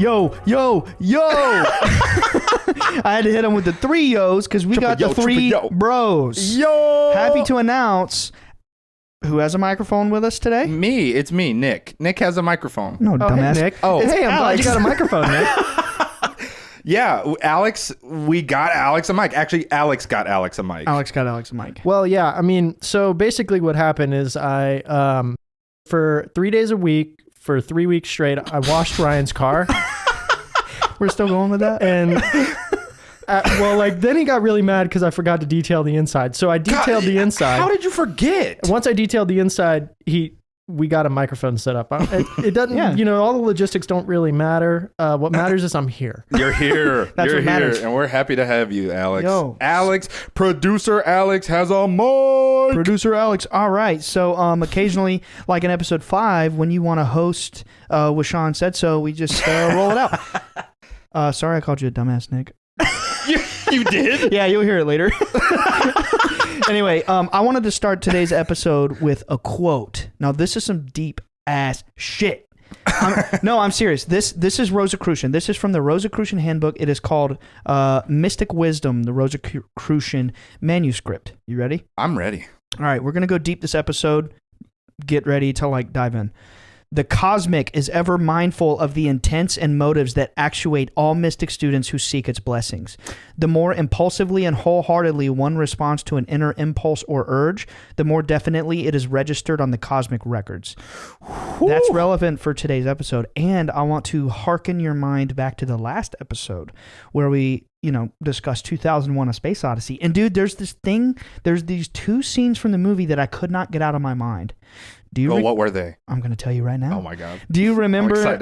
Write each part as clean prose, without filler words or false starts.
Yo. I had to hit him with the 3 yos because we got the 3 bros. Yo! Happy to announce who has a microphone with us today? Me. It's me, Nick. Nick has a microphone. No, dumbass. Hey, Nick. Oh. Hey, I'm glad you got a microphone, Nick. Yeah, Alex, we got Alex a mic. Actually, Alex got Alex a mic. Alex got Alex a mic. Well, yeah, I mean, so basically what happened is I, for 3 days a week, for 3 weeks straight, I washed Ryan's car. We're still going with that? And, then he got really mad because I forgot to detail the inside. So I detailed the inside. How did you forget? Once I detailed the inside, we got a microphone set up. It doesn't, all the logistics don't really matter. What matters is I'm here. You're here. That's You're what matters. here. And we're happy to have you, Alex. Yo. Alex, producer Alex has a mic. Producer Alex. All right. So occasionally, like in episode 5, when you want to host with Sean Said So, we just roll it out. Sorry I called you a dumbass, Nick. You did? Yeah, you'll hear it later. Anyway, I wanted to start today's episode with a quote. Now, this is some deep ass shit. I'm serious. This is Rosicrucian. This is from the Rosicrucian handbook. It is called Mystic Wisdom, the Rosicrucian manuscript. You ready? I'm ready. All right, we're going to go deep this episode. Get ready to dive in. The cosmic is ever mindful of the intents and motives that actuate all mystic students who seek its blessings. The more impulsively and wholeheartedly one responds to an inner impulse or urge, the more definitely it is registered on the cosmic records. Whew. That's relevant for today's episode. And I want to hearken your mind back to the last episode where we, discussed 2001: A Space Odyssey. And dude, there's these 2 scenes from the movie that I could not get out of my mind. What were they? I'm going to tell you right now. Oh my God. Do you remember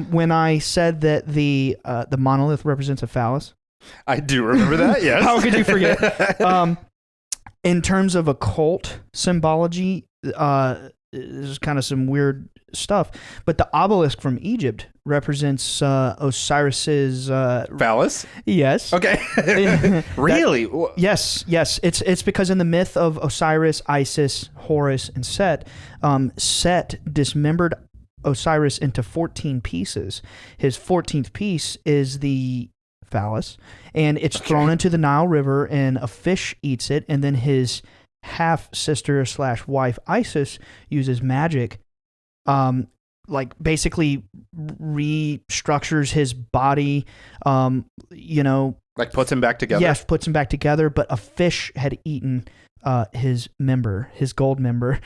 when I said that the monolith represents a phallus? I do remember that, yes. How could you forget? In terms of occult symbology, there's kind of some weird stuff. But the obelisk from Egypt represents Osiris's... phallus? Yes. Okay. Really? Yes. It's because in the myth of Osiris, Isis, Horus, and Set, Set dismembered Osiris into 14 pieces. His 14th piece is the phallus, and it's thrown into the Nile River, and a fish eats it, and then his half-sister/wife Isis uses magic, basically restructures his body, Like puts him back together? Yes, puts him back together, but a fish had eaten his gold member.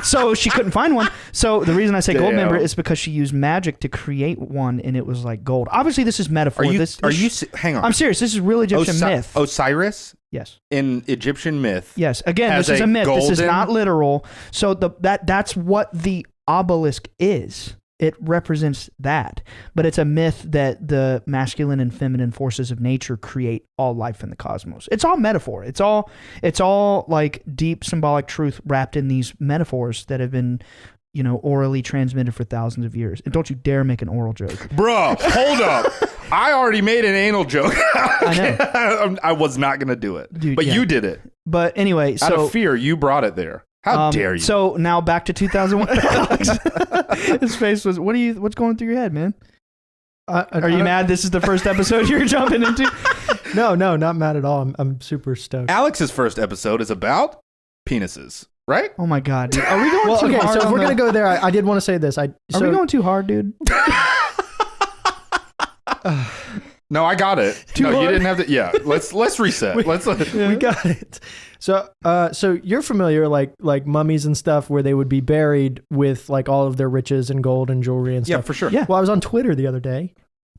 So she couldn't find one. So the reason I say gold member is because she used magic to create one, and it was like gold. Obviously, this is metaphor. Hang on. I'm serious. This is real Egyptian myth. Osiris? Yes. In Egyptian myth. Yes. Again, this is a myth. This is not literal. So that's what the obelisk is. It represents that, but it's a myth that the masculine and feminine forces of nature create all life in the cosmos. It's all metaphor. It's all like deep symbolic truth wrapped in these metaphors that have been, orally transmitted for thousands of years. And don't you dare make an oral joke. Bro, hold up. I already made an anal joke. I know. I was not going to do it, dude, but you did it. But anyway, out of fear, you brought it there. How dare you? So now back to 2001. His face was, what's going through your head, man? Are you mad this is the first episode you're jumping into? No, not mad at all. I'm super stoked. Alex's first episode is about penises, right? Oh my God, dude. Are we going too hard? So if we're going to go there, I did want to say this. Are we going too hard, dude? No, I got it. Hard? You didn't have to. Yeah, let's reset. We got it. So you're familiar like mummies and stuff where they would be buried with like all of their riches and gold and jewelry and stuff. Yeah, for sure. Yeah. Well, I was on Twitter the other day,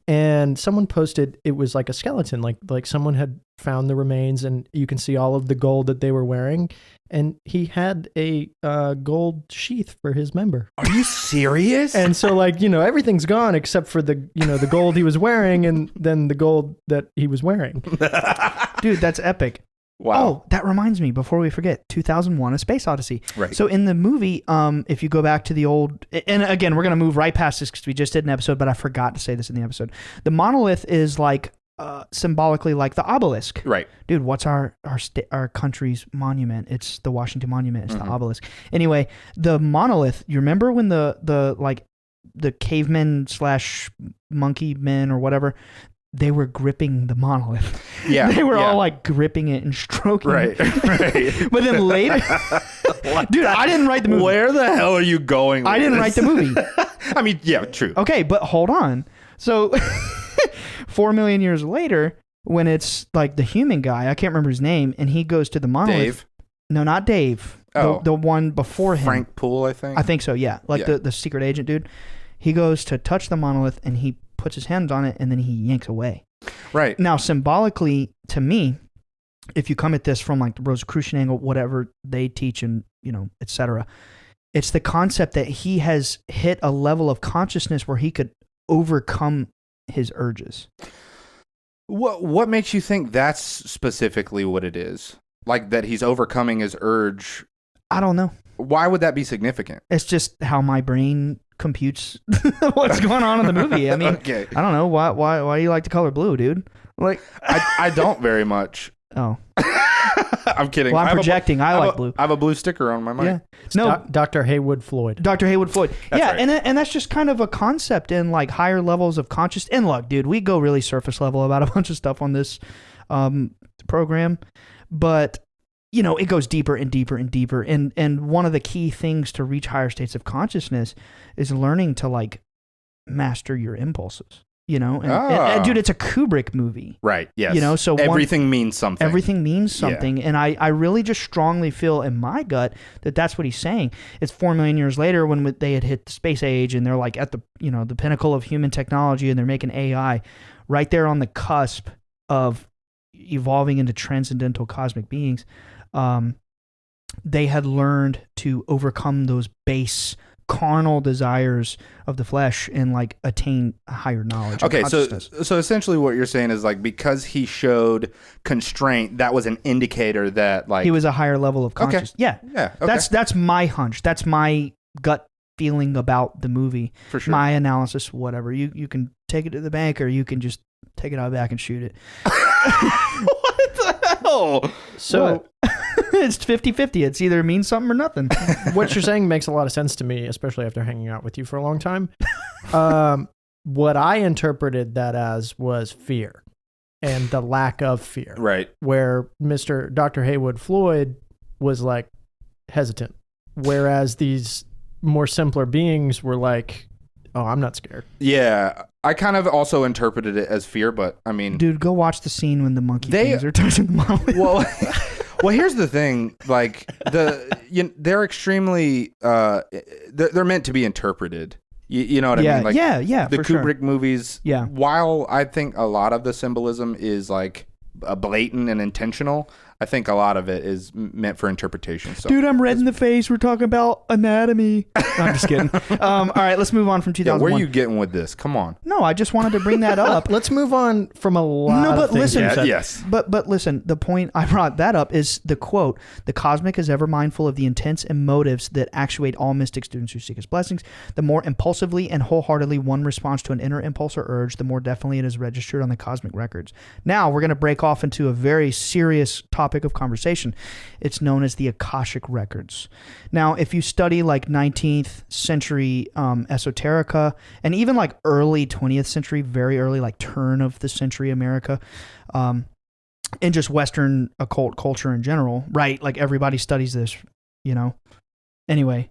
and someone posted it was like a skeleton, like someone had found the remains, and you can see all of the gold that they were wearing, and he had a gold sheath for his member. Are you serious? And so everything's gone except for the the gold he was wearing, and then the gold that he was wearing. Dude, that's epic. Wow. Oh, that reminds me, before we forget, 2001: A Space Odyssey. Right. So in the movie, if you go back to the old, and again, we're going to move right past this because we just did an episode, but I forgot to say this in the episode. The monolith is like symbolically like the obelisk. Right. Dude, what's our country's monument? It's the Washington Monument. It's the obelisk. Anyway, the monolith, you remember when the cavemen / monkey men or whatever, they were gripping the monolith. Yeah. They were all like gripping it and stroking it. Right. But then later, dude, I didn't write the movie. Where the hell are you going with I didn't write the movie. I mean, yeah, true. Okay, but hold on. So 4 million years later, when it's like the human guy, I can't remember his name, and he goes to the monolith. Dave? No, not Dave. Oh. The one before him. Frank Poole, I think. I think so, yeah. Like the secret agent dude. He goes to touch the monolith, and he puts his hands on it, and then he yanks away. Right. Now, symbolically, to me, if you come at this from like the Rosicrucian angle, whatever they teach and, etc., it's the concept that he has hit a level of consciousness where he could overcome his urges. What makes you think that's specifically what it is? Like that he's overcoming his urge? I don't know. Why would that be significant? It's just how my brain computes what's going on in the movie. I mean, Okay. I don't know. Why do you like the color blue, dude? Like, I don't very much. Oh. I'm kidding. Well, I'm projecting. I like blue. I have a blue sticker on my mic. Yeah. It's Dr. Haywood Floyd. Dr. Haywood Floyd. That's yeah, right. and that's just kind of a concept in like higher levels of conscious. And look, dude, we go really surface level about a bunch of stuff on this program, but it goes deeper and deeper and deeper. And one of the key things to reach higher states of consciousness is learning to like master your impulses. And dude, it's a Kubrick movie. Right. Yes. So everything means something. Everything means something. Yeah. And I really just strongly feel in my gut that that's what he's saying. It's 4 million years later when they had hit the space age and they're like at the, the pinnacle of human technology and they're making AI right there on the cusp of evolving into transcendental cosmic beings. They had learned to overcome those base carnal desires of the flesh and like attain higher knowledge. Okay, so essentially what you're saying is like because he showed constraint, that was an indicator that like he was a higher level of consciousness. Okay. Yeah. Okay. That's my hunch. That's my gut feeling about the movie. For sure. My analysis, whatever. You can take it to the bank or you can just take it out back and shoot it. What the hell? So it's 50-50. It's either means something or nothing. What you're saying makes a lot of sense to me, especially after hanging out with you for a long time. What I interpreted that as was fear and the lack of fear. Right. Where Dr. Haywood Floyd was like hesitant. Whereas these more simpler beings were like, oh, I'm not scared. Yeah. I kind of also interpreted it as fear, but I mean... Dude, go watch the scene when the monkey things are touching the monolith. Well, here's the thing. Like, they're extremely... they're meant to be interpreted. You know what I mean? Like, yeah, the Kubrick movies, yeah. While I think a lot of the symbolism is like blatant and intentional, I think a lot of it is meant for interpretation. So, dude, I'm red in the face. We're talking about anatomy. No, I'm just kidding. All right, let's move on from 2001. Where are you getting with this? Come on. No, I just wanted to bring that up. Let's move on from a lot of things. Listen, yes. But listen, the point I brought that up is the quote, "The cosmic is ever mindful of the intents and motives that actuate all mystic students who seek its blessings. The more impulsively and wholeheartedly one responds to an inner impulse or urge, the more definitely it is registered on the cosmic records." Now, we're going to break off into a very serious topic of conversation. It's known as the Akashic records. Now, if you study like 19th century esoterica and even like early 20th century, very early, like turn of the century America, and just Western occult culture in general, right? Like everybody studies this, Anyway.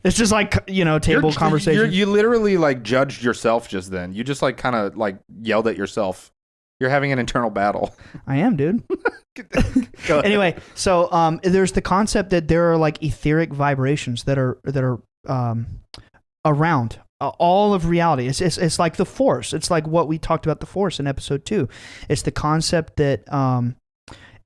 It's just like, table conversation. You literally like judged yourself just then. You just like kind of like yelled at yourself. You're having an internal battle. I am, dude. Anyway, so there's the concept that there are like etheric vibrations that are around all of reality. It's like the Force. It's like what we talked about the Force in episode 2. It's the concept that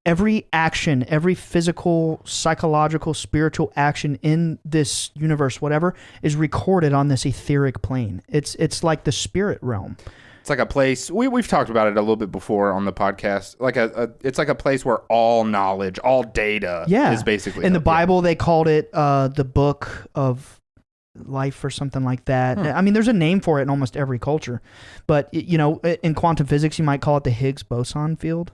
every action, every physical, psychological, spiritual action in this universe, whatever, is recorded on this etheric plane. It's like the spirit realm. It's like a place we've talked about it a little bit before on the podcast. Like it's like a place where all knowledge, all data is basically in the Bible. They called it the book of life or something like that. I mean, there's a name for it in almost every culture, but in quantum physics, you might call it the Higgs boson field.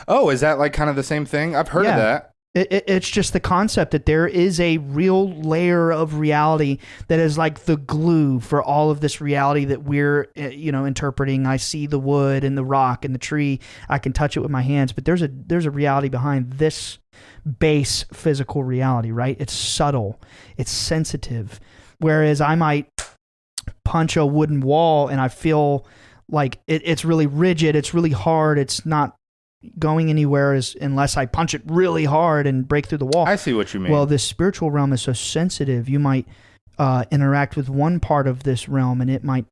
Oh, is that like kind of the same thing? I've heard of that. It's just the concept that there is a real layer of reality that is like the glue for all of this reality that we're, interpreting. I see the wood and the rock and the tree. I can touch it with my hands, but there's a reality behind this base physical reality, right? It's subtle. It's sensitive. Whereas I might punch a wooden wall and I feel like it's really rigid. It's really hard. It's not going anywhere unless I punch it really hard and break through the wall. I see what you mean. Well, this spiritual realm is so sensitive. You might interact with one part of this realm and it might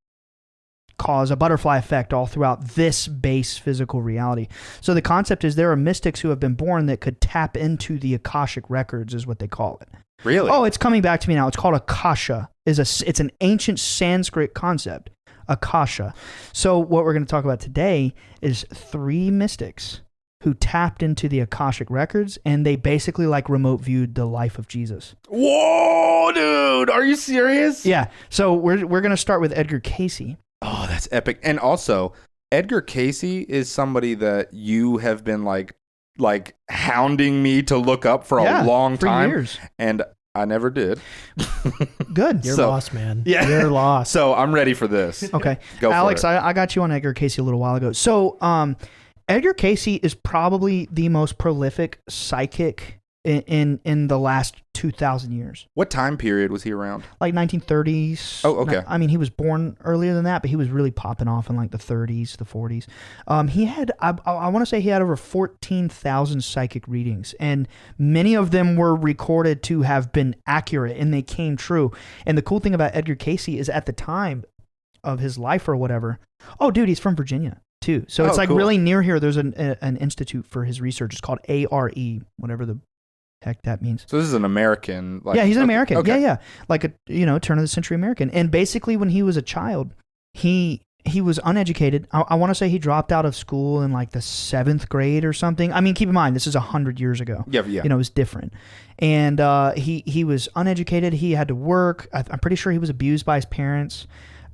cause a butterfly effect all throughout this base physical reality. So the concept is there are mystics who have been born that could tap into the akashic records, is what they call it. Really? Oh, it's coming back to me now. It's called akasha. It's an ancient Sanskrit concept. Akasha. So what we're going to talk about today is 3 mystics who tapped into the Akashic records, and they basically like remote viewed the life of Jesus. Whoa, dude. Are you serious? Yeah. So we're going to start with Edgar Cayce. Oh, that's epic. And also, Edgar Cayce is somebody that you have been like hounding me to look up for a long time. For years. And I never did. Good. You're lost, man. Yeah. You're lost. So I'm ready for this. Okay. Go Alex, for it. I got you on Edgar Cayce a little while ago. So Edgar Cayce is probably the most prolific psychic in the last 2,000 years. What time period was he around? Like 1930s. Oh, okay. I mean, he was born earlier than that, but he was really popping off in like the 30s, the 40s. He had, I want to say he had over 14,000 psychic readings, and many of them were recorded to have been accurate, and they came true. And the cool thing about Edgar Cayce is at the time of his life or whatever, oh, dude, he's from Virginia too. So it's like cool. Really near here. There's an institute for his research. It's called ARE, whatever the heck that means. So this is an American. Yeah, he's an American. Okay. Yeah. Like a turn of the century American. And basically when he was a child, he was uneducated. I want to say he dropped out of school in like the 7th grade or something. I mean, keep in mind, this is 100 years ago. Yeah. It was different. And he was uneducated. He had to work. I'm pretty sure he was abused by his parents.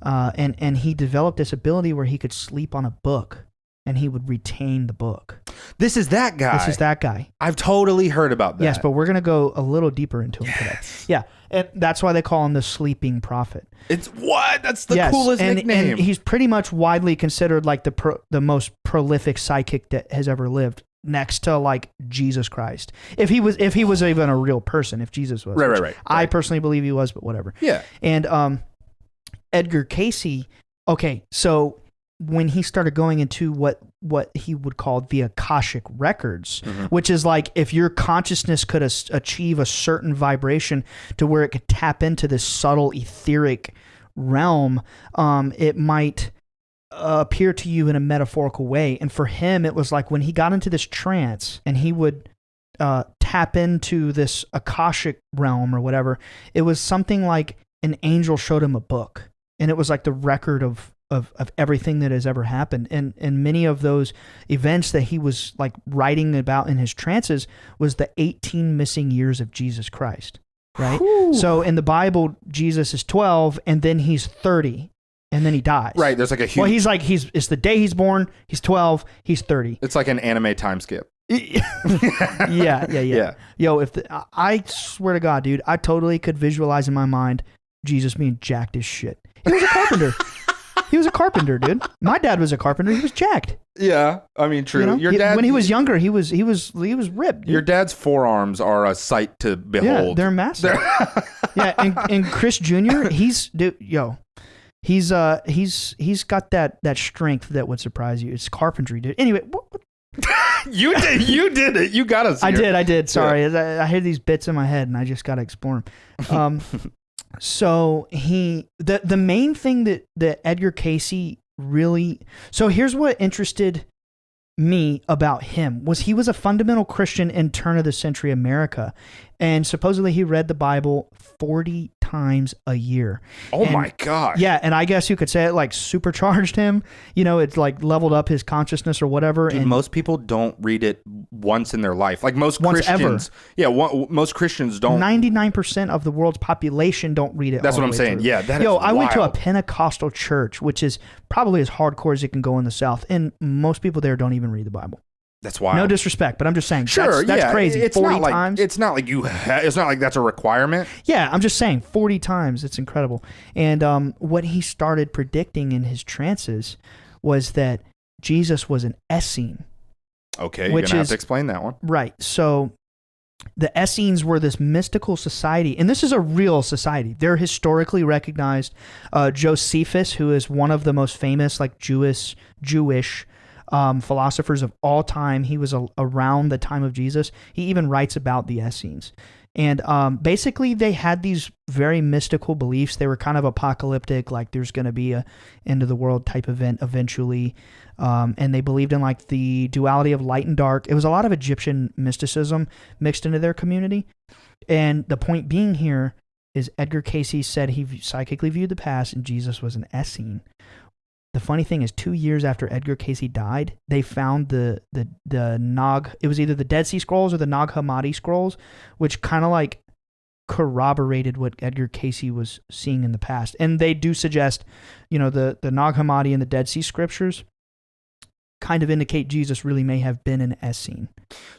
And he developed this ability where he could sleep on a book and he would retain the book. This is that guy. I've totally heard about that. Yes, but we're going to go a little deeper into him today. Yeah, and that's why they call him the sleeping prophet. It's what? That's the coolest nickname. And he's pretty much widely considered like the most prolific psychic that has ever lived, next to like Jesus Christ. If he was even a real person, if Jesus was. Right. I personally believe he was, but whatever. Yeah. And Edgar Cayce, okay, so when he started going into what he would call the Akashic records, which is like if your consciousness could achieve a certain vibration to where it could tap into this subtle etheric realm, it might appear to you in a metaphorical way. And for him, it was like when he got into this trance and he would tap into this Akashic realm or whatever, it was something like an angel showed him a book. And it was like the record of everything that has ever happened. And many of those events that he was like writing about in his trances was the 18 missing years of Jesus Christ, right? Whew. So in the Bible, Jesus is 12 and then he's 30 and then he dies. Right. There's like a huge... Well, it's the day he's born, he's 12, he's 30. It's like an anime time skip. Yeah. Yo, I swear to God, dude, I totally could visualize in my mind Jesus being jacked as shit. He was a carpenter. He was a carpenter, dude. My dad was a carpenter. He was jacked. Yeah, I mean, true. You know? Your dad, when he was younger, he was ripped. Dude. Your dad's forearms are a sight to behold. Yeah, they're massive. Yeah, and Chris Jr. He's got that strength that would surprise you. It's carpentry, dude. Anyway. You did it. You got us here. I did. Sorry. Yeah. I had these bits in my head and I just got to explore them. So the main thing that Edgar Cayce really, so here's what interested me about him was he was a fundamental Christian in turn of the century America. And supposedly he read the Bible 40 times a year. Oh my gosh. Yeah. And I guess you could say it like supercharged him, it's like leveled up his consciousness or whatever. Dude, and most people don't read it once in their life. Like most Christians. Ever. Yeah. Most Christians don't. 99% of the world's population don't read it. That's what I'm saying. Through. Yeah. That is wild. I went to a Pentecostal church, which is probably as hardcore as it can go in the South. And most people there don't even read the Bible. That's wild. No disrespect, but I'm just saying. Sure, that's crazy. It's 40 not like, times. It's not like it's not like that's a requirement. Yeah, I'm just saying 40 times. It's incredible. And what he started predicting in his trances was that Jesus was an Essene. Okay, you're going to have to explain that one. Right. So the Essenes were this mystical society, and this is a real society. They're historically recognized. Josephus, who is one of the most famous like Jewish philosophers of all time, he was around the time of Jesus. He even writes about the Essenes. And basically, they had these very mystical beliefs. They were kind of apocalyptic, like there's going to be a end of the world type event eventually. And they believed in like the duality of light and dark. It was a lot of Egyptian mysticism mixed into their community. And the point being here is Edgar Cayce said he psychically viewed the past and Jesus was an Essene. The funny thing is 2 years after Edgar Cayce died, they found the Nag, it was either the Dead Sea Scrolls or the Nag Hammadi Scrolls, which kind of like corroborated what Edgar Cayce was seeing in the past. And they do suggest, the Nag Hammadi and the Dead Sea Scriptures kind of indicate Jesus really may have been an Essene.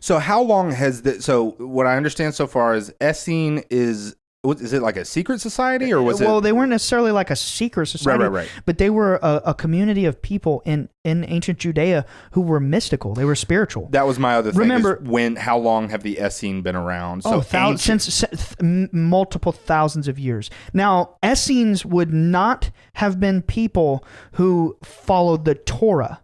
So how long has so what I understand so far is Essene is it like a secret society or was it? Well, they weren't necessarily like a secret society, right. But they were a community of people in ancient Judea who were mystical. They were spiritual. That was my other thing. Remember, how long have the Essene been around? So since multiple thousands of years. Now, Essenes would not have been people who followed the Torah.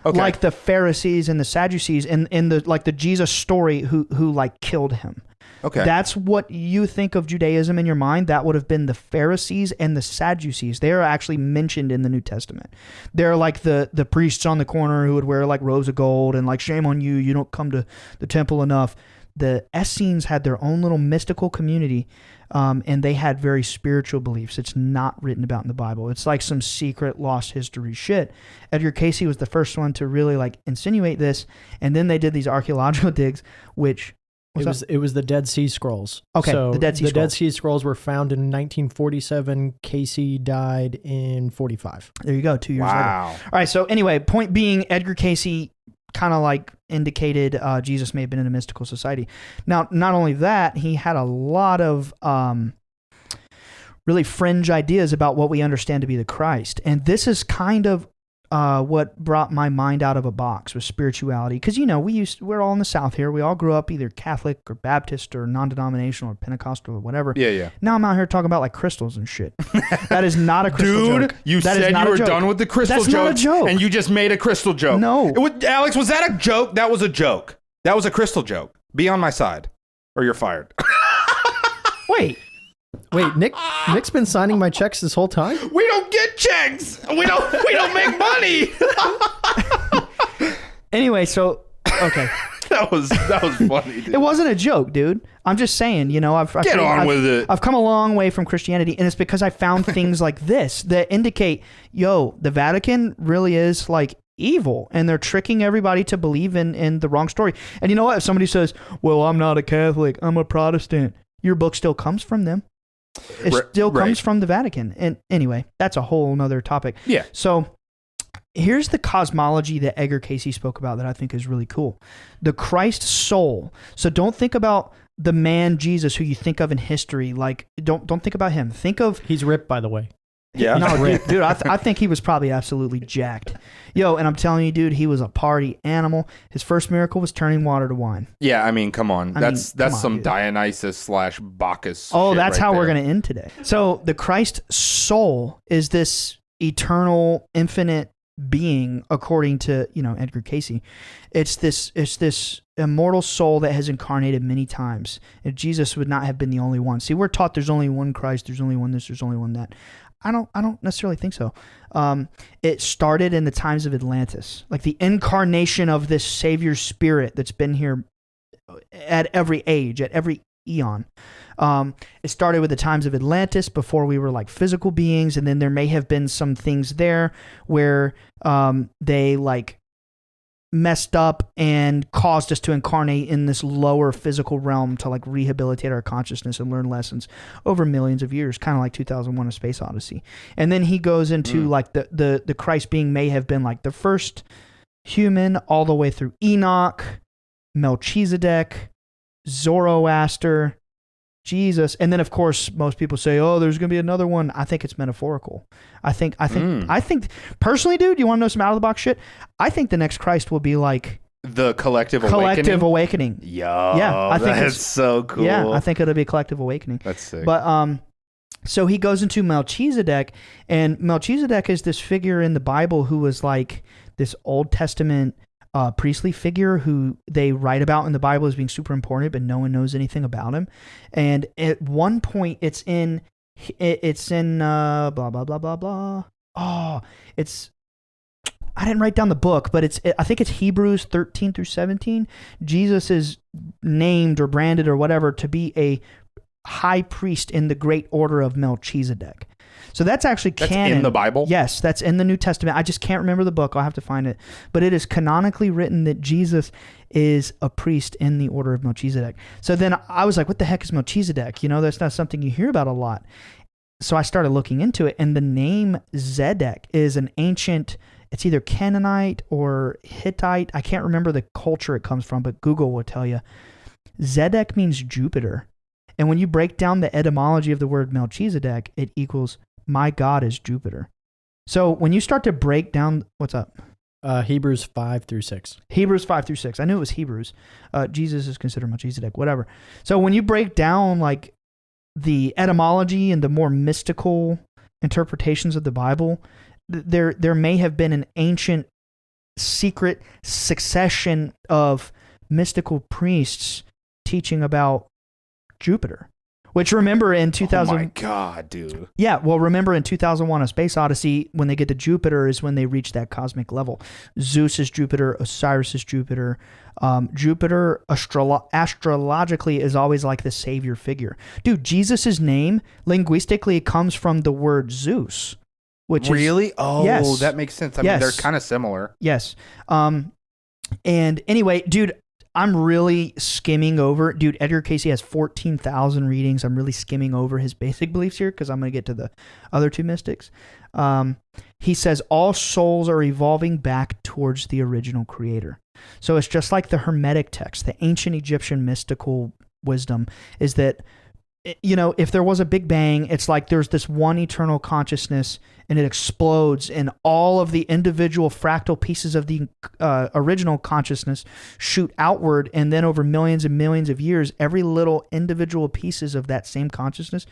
Okay. Like the Pharisees and the Sadducees in the Jesus story who like killed him. Okay. That's what you think of Judaism in your mind. That would have been the Pharisees and the Sadducees. They are actually mentioned in the New Testament. They're like the priests on the corner who would wear like robes of gold and like, shame on you, you don't come to the temple enough. The Essenes had their own little mystical community, and they had very spiritual beliefs. It's not written about in the Bible. It's like some secret lost history shit. Edgar Cayce was the first one to really like insinuate this, and then they did these archaeological digs, which it was the Dead Sea Scrolls. Okay, so the Dead Sea Scrolls. Dead Sea Scrolls were found in 1947. Cayce died in 45. There you go, 2 years later. Wow. All right, so anyway, point being, Edgar Cayce kind of like indicated Jesus may have been in a mystical society. Now, not only that, he had a lot of really fringe ideas about what we understand to be the Christ. And this is kind of what brought my mind out of a box with spirituality. Because, we're all in the South here. We all grew up either Catholic or Baptist or non-denominational or Pentecostal or whatever. Yeah. Now I'm out here talking about like crystals and shit. That is not a crystal joke. Dude, you said you were done with the crystal joke. That's not a joke. And you just made a crystal joke. No. Alex, was that a joke? That was a joke. That was a crystal joke. Be on my side or you're fired. Wait, Nick's been signing my checks this whole time? We don't get checks. We don't make money. Anyway, so okay. That was funny, dude. It wasn't a joke, dude. I'm just saying, I've with it. I've come a long way from Christianity, and it's because I found things like this that indicate, the Vatican really is like evil, and they're tricking everybody to believe in the wrong story. And you know what? If somebody says, well, I'm not a Catholic, I'm a Protestant, your book still comes from them. It still comes from the Vatican. And anyway, that's a whole nother topic. Yeah. So here's the cosmology that Edgar Cayce spoke about that I think is really cool. The Christ soul. So don't think about the man Jesus who you think of in history. Like, don't think about him. Think of... He's ripped, by the way. Yeah. No, dude, I think he was probably absolutely jacked. And I'm telling you, dude, he was a party animal. His first miracle was turning water to wine. Yeah, I mean, come on. That's some dude. Dionysus / Bacchus. Oh, shit that's right how there. we're going to end today. So the Christ soul is this eternal, infinite being, according to, Edgar Cayce. It's this immortal soul that has incarnated many times. And Jesus would not have been the only one. See, we're taught there's only one Christ, there's only one this, there's only one that. I don't necessarily think so. It started in the times of Atlantis, like the incarnation of this Savior spirit that's been here at every age, at every eon. It started with the times of Atlantis before we were like physical beings, and then there may have been some things there where they like messed up and caused us to incarnate in this lower physical realm to like rehabilitate our consciousness and learn lessons over millions of years, kind of like 2001: A Space Odyssey. And then he goes into like the Christ being may have been like the first human, all the way through Enoch, Melchizedek, Zoroaster, Jesus, and then of course most people say, "Oh, there's going to be another one." I think it's metaphorical. I think personally, dude, you want to know some out of the box shit? I think the next Christ will be like the collective awakening. Yeah, I think that's so cool. Yeah, I think it'll be a collective awakening. That's sick. But so he goes into Melchizedek, and Melchizedek is this figure in the Bible who was like this Old Testament priestly figure who they write about in the Bible as being super important, but no one knows anything about him. And at one point, it's in blah blah blah blah blah. Oh, I didn't write down the book, but I think it's Hebrews 13 through 17. Jesus is named or branded or whatever to be a high priest in the great order of Melchizedek. So that's actually canon. That's in the Bible? Yes, that's in the New Testament. I just can't remember the book. I'll have to find it. But it is canonically written that Jesus is a priest in the order of Melchizedek. So then I was like, what the heck is Melchizedek? You know, that's not something you hear about a lot. So I started looking into it, and the name Zedek is an ancient, it's either Canaanite or Hittite. I can't remember the culture it comes from, but Google will tell you. Zedek means Jupiter. And when you break down the etymology of the word Melchizedek, it equals my God is Jupiter. So when you start to break down, what's up? Hebrews 5 through 6. Hebrews 5 through 6. I knew it was Hebrews. Jesus is considered Melchizedek, whatever. So when you break down like the etymology and the more mystical interpretations of the Bible, there may have been an ancient secret succession of mystical priests teaching about Jupiter. Which remember in 2000... Oh my God, dude. Yeah, well, remember in 2001, A Space Odyssey, when they get to Jupiter is when they reach that cosmic level. Zeus is Jupiter, Osiris is Jupiter. Jupiter, astrologically, is always like the savior figure. Dude, Jesus' name, linguistically, comes from the word Zeus. Which really? Is, oh, yes. That makes sense. I mean, they're kind of similar. Yes. And anyway, dude, I'm really skimming over. Dude, Edgar Cayce has 14,000 readings. I'm really skimming over his basic beliefs here because I'm going to get to the other two mystics. He says all souls are evolving back towards the original creator. So it's just like the Hermetic text, the ancient Egyptian mystical wisdom is that, you know, if there was a Big Bang, it's like there's this one eternal consciousness and it explodes and all of the individual fractal pieces of the original consciousness shoot outward, and then over millions and millions of years, every little individual pieces of that same consciousness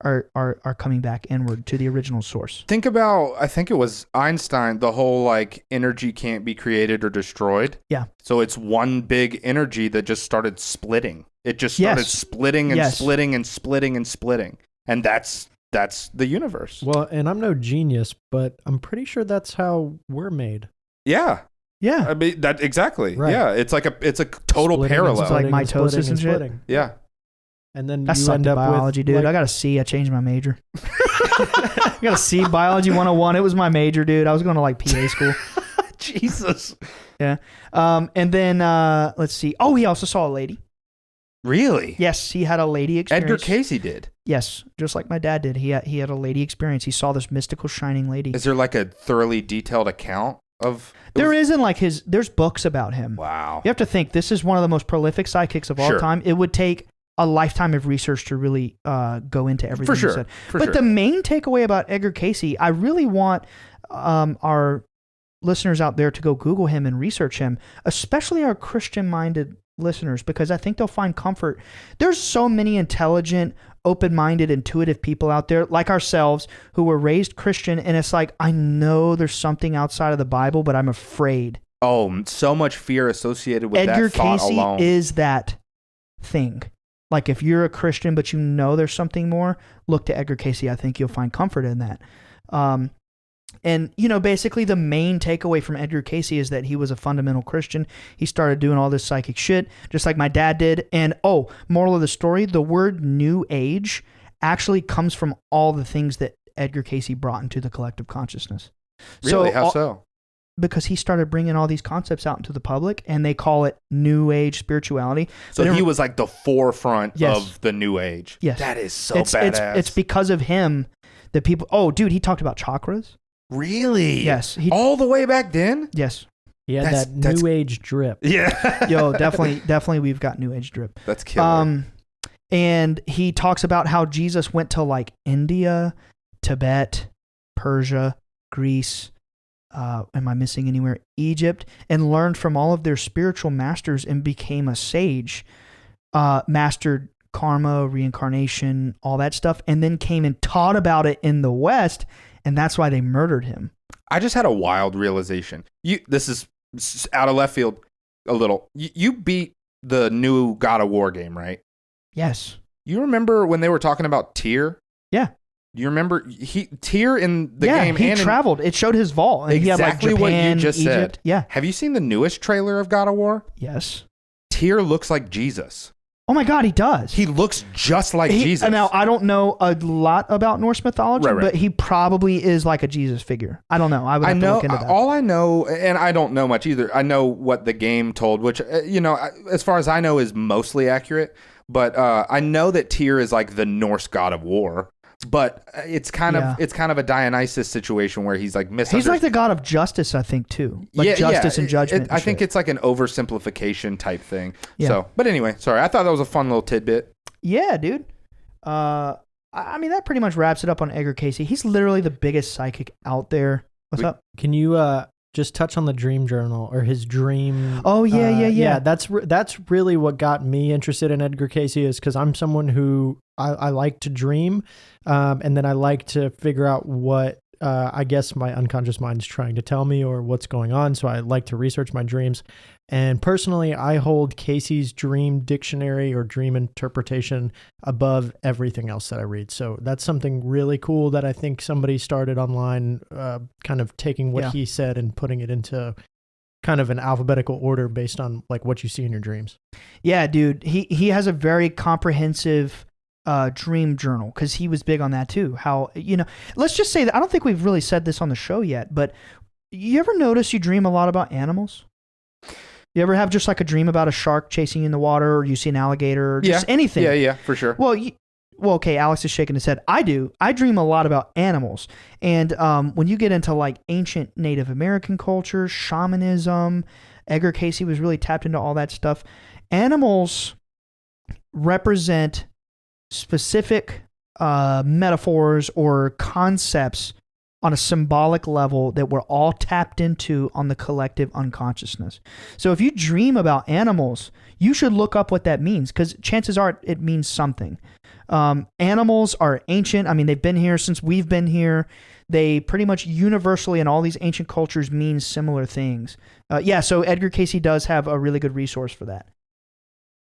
are coming back inward to the original source. Think about, I think it was Einstein, the whole like energy can't be created or destroyed. Yeah. So it's one big energy that just started splitting. It just started splitting and splitting and splitting and splitting. And that's the universe. Well, and I'm no genius, but I'm pretty sure that's how we're made. Yeah. Yeah. I mean, that exactly. Right. Yeah. It's a total Splitting parallel. It's like mitosis and shit. splitting. Yeah. And then That you sucked end at up biology, with, dude. like, I got a C. I changed my major. I got a C, biology 101. It was my major, dude. I was going to like PA school. Jesus. Yeah. And then let's see. Oh, he also saw a lady. Really? Yes, he had a lady experience. Edgar Cayce did. Yes, just like my dad did. He had a lady experience. He saw this mystical shining lady. Is there like a thoroughly detailed account of? There isn't like there's books about him. Wow. You have to think this is one of the most prolific psychics of all time. It would take a lifetime of research to really go into everything he said. But the main takeaway about Edgar Cayce, I really want our listeners out there to go Google him and research him, especially our Christian-minded listeners, because I think they'll find comfort. There's so many intelligent, open-minded, intuitive people out there like ourselves who were raised Christian, and it's like, I know there's something outside of the Bible, but I'm afraid. Oh, so much fear associated with Edgar that thought Cayce alone. is that thing. Like if you're a Christian but you know there's something more, look to Edgar Cayce. I think you'll find comfort in that. And, you know, basically the main takeaway from Edgar Cayce is that he was a fundamental Christian. He started doing all this psychic shit, just like my dad did. And, moral of the story, the word New Age actually comes from all the things that Edgar Cayce brought into the collective consciousness. Really? How so? Because he started bringing all these concepts out into the public, and they call it New Age spirituality. So he was like the forefront of the New Age. Yes. That is so badass. It's because of him that people... Oh, dude, he talked about chakras. Really? Yes. All the way back then? Yes. He had that new age drip. Yeah. Yo, definitely we've got new age drip. That's killer. And he talks about how Jesus went to like India, Tibet, Persia, Greece, am I missing anywhere? Egypt, and learned from all of their spiritual masters and became a sage, mastered karma, reincarnation, all that stuff, and then came and taught about it in the West, and that's why they murdered him. I just had a wild realization. This is out of left field a little. You beat the new God of War game, right? Yes. You remember when they were talking about Tyr? Yeah. Do you remember Tyr in the game? He traveled. It showed his vault. And exactly he had like Japan, what you just Egypt. said. Yeah. Have you seen the newest trailer of God of War? Yes. Tyr looks like Jesus. Oh my God, he does. He looks just like Jesus. Now, I don't know a lot about Norse mythology, but he probably is like a Jesus figure. I don't know. I would have to look into that. All I know, and I don't know much either, I know what the game told, which, as far as I know, is mostly accurate. But I know that Tyr is like the Norse god of war. But it's kind of a Dionysus situation where he's like misunderstood. He's like the god of justice, I think, too. Like justice and judgment. I think it's like an oversimplification type thing. Yeah. So, but anyway, sorry. I thought that was a fun little tidbit. Yeah, dude. I mean, that pretty much wraps it up on Edgar Cayce. He's literally the biggest psychic out there. What's up? Can you just touch on the dream journal or his dream? Oh, yeah. That's really what got me interested in Edgar Cayce, is because I'm someone who I like to dream, and then I like to figure out what I guess my unconscious mind is trying to tell me or what's going on. So I like to research my dreams. And personally, I hold Cayce's dream dictionary or dream interpretation above everything else that I read. So that's something really cool that I think somebody started online, kind of taking what he said and putting it into kind of an alphabetical order based on like what you see in your dreams. Yeah, dude. He has a very comprehensive dream journal, because he was big on that too. How, let's just say that I don't think we've really said this on the show yet, but you ever notice you dream a lot about animals? You ever have just like a dream about a shark chasing you in the water, or you see an alligator, or just anything? Yeah, for sure. Well, okay, Alex is shaking his head. I do. I dream a lot about animals. And when you get into like ancient Native American culture, shamanism, Edgar Cayce was really tapped into all that stuff. Animals represent specific metaphors or concepts on a symbolic level that we're all tapped into on the collective unconsciousness. So if you dream about animals, you should look up what that means, because chances are it means something. Animals are ancient. I mean, they've been here since we've been here. They pretty much universally in all these ancient cultures mean similar things. So Edgar Cayce does have a really good resource for that.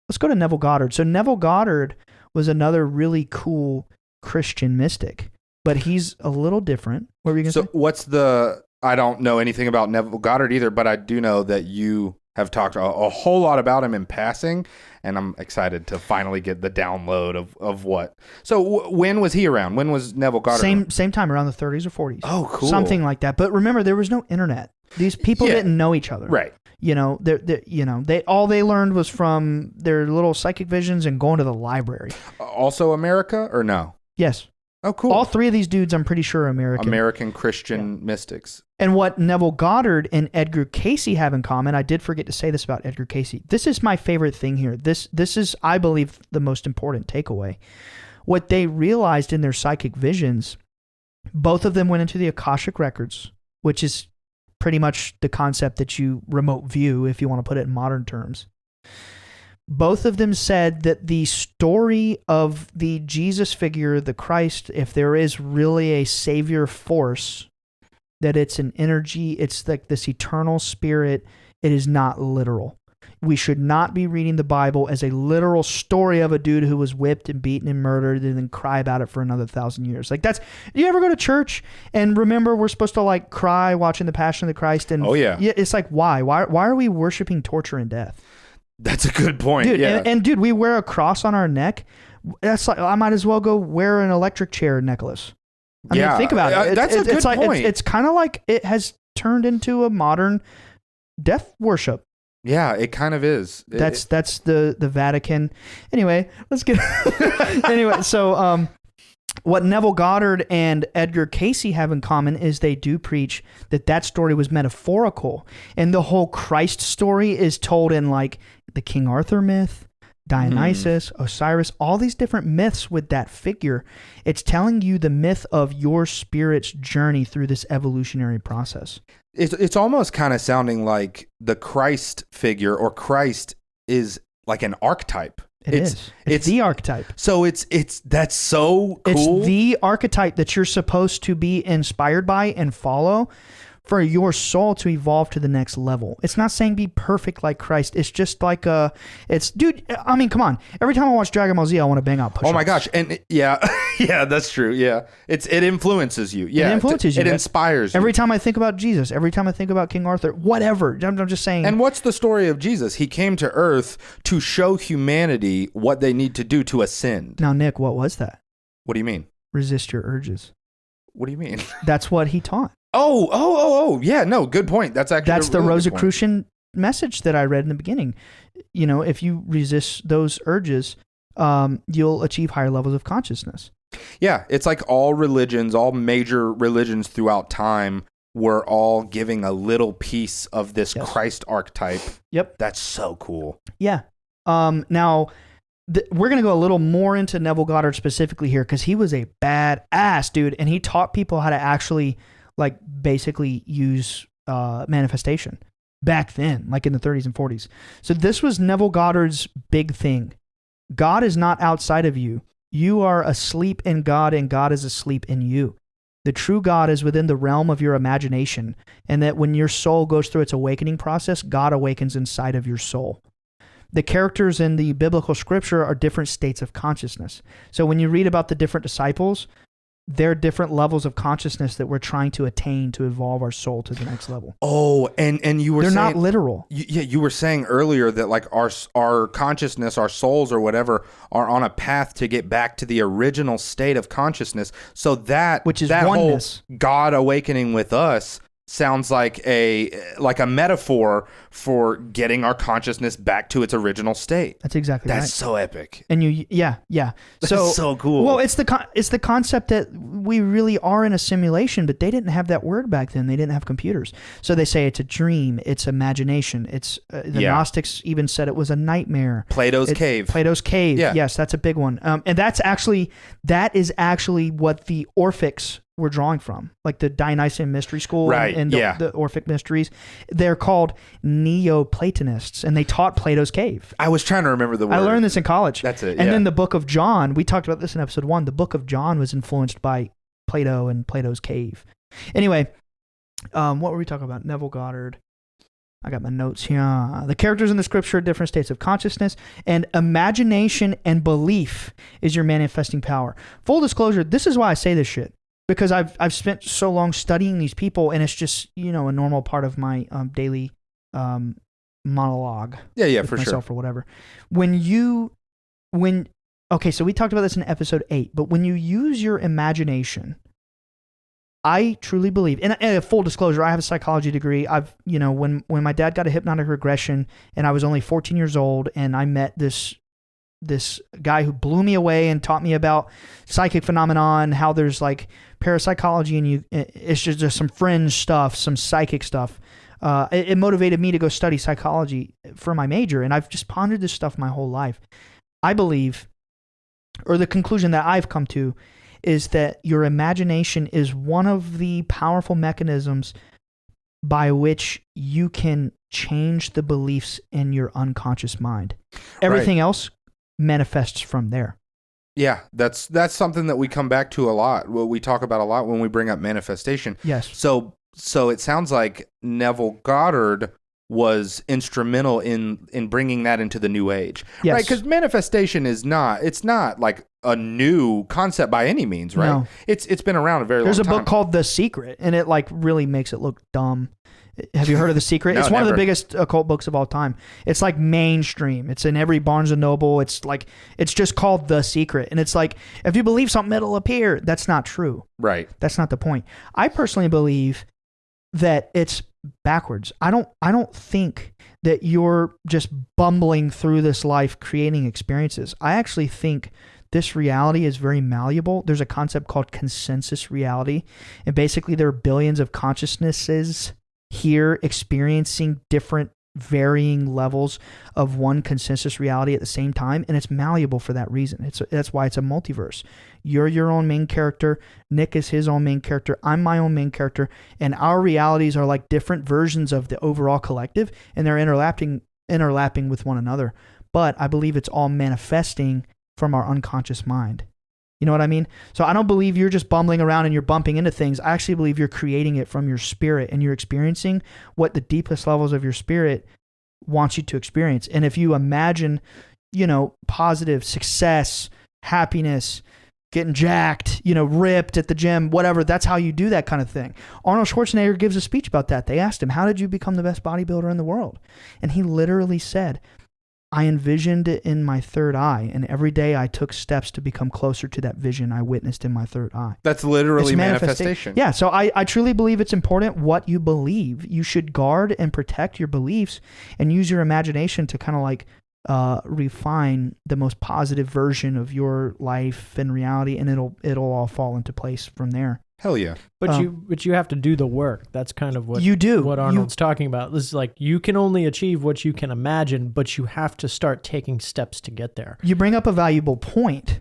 Let's go to Neville Goddard. So Neville Goddard was another really cool Christian mystic, but he's a little different. What were you going to say? I don't know anything about Neville Goddard either, but I do know that you have talked a whole lot about him in passing, and I'm excited to finally get the download of what. So when was he around? When was Neville Goddard? Same time, around the 30s or 40s. Oh, cool. Something like that. But remember, there was no internet. These people didn't know each other. Right. All they learned was from their little psychic visions and going to the library. Also America or no? Yes. Oh, cool. All three of these dudes, I'm pretty sure, are American. American Christian mystics. And what Neville Goddard and Edgar Cayce have in common, I did forget to say this about Edgar Cayce. This is my favorite thing here. This is, I believe, the most important takeaway. What they realized in their psychic visions, both of them went into the akashic records, which is pretty much the concept that you remote view, if you want to put it in modern terms. Both of them said that the story of the Jesus figure, the Christ, if there is really a savior force, that it's an energy, it's like this eternal spirit, it is not literal. We should not be reading the Bible as a literal story of a dude who was whipped and beaten and murdered and then cry about it for another 1,000 years. Like do you ever go to church and remember we're supposed to like cry watching the Passion of the Christ? And it's like, why are we worshiping torture and death? That's a good point. Dude, yeah. and dude, we wear a cross on our neck. That's like, I might as well go wear an electric chair necklace. I mean, think about it. That's a good point. It's kind of like it has turned into a modern death worship. Yeah, it kind of is. That's the Vatican. Anyway, let's get anyway. So what Neville Goddard and Edgar Cayce have in common is they do preach that story was metaphorical. And the whole Christ story is told in like the King Arthur myth, Dionysus, Osiris, all these different myths with that figure. It's telling you the myth of your spirit's journey through this evolutionary process. It's almost kind of sounding like the Christ figure, or Christ is like an archetype. It's the archetype. So that's so cool. It's the archetype that you're supposed to be inspired by and follow for your soul to evolve to the next level. It's not saying be perfect like Christ. It's just like dude, I mean, come on. Every time I watch Dragon Ball Z, I want to bang out push-ups. Oh my gosh. And yeah, that's true. Yeah. It influences you. Yeah. It influences you. It inspires you. Every time I think about Jesus, every time I think about King Arthur, whatever. I'm just saying. And what's the story of Jesus? He came to earth to show humanity what they need to do to ascend. Now, Nick, what was that? What do you mean? Resist your urges. What do you mean? That's what he taught. Oh, yeah, no, good point. That's the really Rosicrucian message that I read in the beginning. You know, if you resist those urges, you'll achieve higher levels of consciousness. Yeah, it's like all religions, all major religions throughout time were all giving a little piece of this Christ archetype. Yep. That's so cool. Yeah. Now, we're going to go a little more into Neville Goddard specifically here because he was a badass dude, and he taught people how to actually like basically use manifestation back then, like in the 30s and 40s. So this was Neville Goddard's big thing. God is not outside of you. You are asleep in God, and God is asleep in you. The true God is within the realm of your imagination, and that when your soul goes through its awakening process, God awakens inside of your soul. The characters in the biblical scripture are different states of consciousness. So when you read about the different disciples, they're different levels of consciousness that we're trying to attain to evolve our soul to the next level. Oh, and you were saying... They're not literal. You were saying earlier that like our consciousness, our souls or whatever, are on a path to get back to the original state of consciousness. So which is that oneness. Whole God awakening with us sounds like a metaphor for getting our consciousness back to its original state. That's exactly right. That's so epic. And yeah. That's so cool. Well, it's the concept that we really are in a simulation, but they didn't have that word back then. They didn't have computers. So they say it's a dream, it's imagination. It's the Gnostics even said it was a nightmare. Plato's cave. Yeah. Yes, that's a big one. And that is actually what the Orphics were drawing from, like the Dionysian mystery school and the Orphic mysteries. They're called Neoplatonists, and they taught Plato's cave. I was trying to remember the word. I learned this in college. That's it. And then the Book of John, we talked about this in episode 1. The Book of John was influenced by Plato and Plato's cave. Anyway, what were we talking about? Neville Goddard. I got my notes here. The characters in the scripture are different states of consciousness, and imagination and belief is your manifesting power. Full disclosure, this is why I say this shit. Because I've spent so long studying these people, and it's just, a normal part of my daily monologue. Yeah, with for myself sure. Or whatever. Okay, so we talked about this in episode 8, but when you use your imagination, I truly believe, and full disclosure, I have a psychology degree. When my dad got a hypnotic regression, and I was only 14 years old, and I met this guy who blew me away and taught me about psychic phenomenon, how there's like parapsychology and it's just some fringe stuff, some psychic stuff. It motivated me to go study psychology for my major, and I've just pondered this stuff my whole life. I believe, or the conclusion that I've come to, is that your imagination is one of the powerful mechanisms by which you can change the beliefs in your unconscious mind. Everything else manifests from there. Yeah, that's something that we come back to a lot. What we talk about a lot when we bring up manifestation. Yes. So it sounds like Neville Goddard was instrumental in bringing that into the new age. Yes. Right? Because manifestation it's not like a new concept by any means, right? No. It's been around a very long time. There's a book called The Secret, and it like really makes it look dumb. Have you heard of The Secret? No, it's one never. of the biggest occult books of all time. It's like mainstream. It's in every Barnes and Noble. It's just called The Secret. And it's like, if you believe something, it'll appear. That's not true. Right. That's not the point. I personally believe that it's backwards. I don't think that you're just bumbling through this life creating experiences. I actually think this reality is very malleable. There's a concept called consensus reality. And basically there are billions of consciousnesses here experiencing different varying levels of one consensus reality at the same time, and it's malleable for that reason. That's why it's a multiverse. You're your own main character, Nick is his own main character, I'm my own main character, and our realities are like different versions of the overall collective, and they're interlapping with one another. But I believe it's all manifesting from our unconscious mind. You know what I mean? So I don't believe you're just bumbling around and you're bumping into things. I actually believe you're creating it from your spirit, and you're experiencing what the deepest levels of your spirit wants you to experience. And if you imagine, positive success, happiness, getting jacked, ripped at the gym, whatever, that's how you do that kind of thing. Arnold Schwarzenegger gives a speech about that. They asked him, how did you become the best bodybuilder in the world? And he literally said, I envisioned it in my third eye, and every day I took steps to become closer to that vision I witnessed in my third eye. That's literally manifestation. Yeah, so I truly believe it's important what you believe. You should guard and protect your beliefs and use your imagination to kind of like refine the most positive version of your life and reality, and it'll all fall into place from there. Hell yeah. But you have to do the work. That's kind of what you do. What Arnold's talking about. This is like, you can only achieve what you can imagine, but you have to start taking steps to get there. You bring up a valuable point.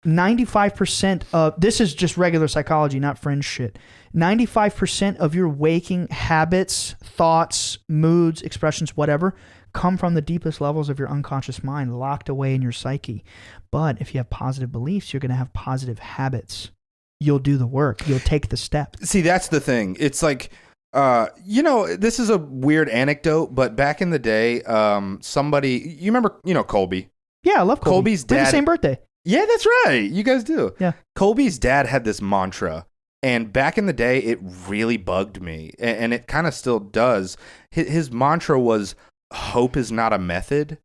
95% of this is just regular psychology, not fringe shit. 95% of your waking habits, thoughts, moods, expressions, whatever, come from the deepest levels of your unconscious mind, locked away in your psyche. But if you have positive beliefs, you're going to have positive habits. You'll do the work. You'll take the step. See, that's the thing. It's like, this is a weird anecdote, but back in the day, somebody, you remember, Colby? Yeah, I love Colby. Colby's dad. We have the same birthday. Yeah, that's right. You guys do. Yeah. Colby's dad had this mantra, and back in the day, it really bugged me, and it kind of still does. His mantra was, hope is not a method.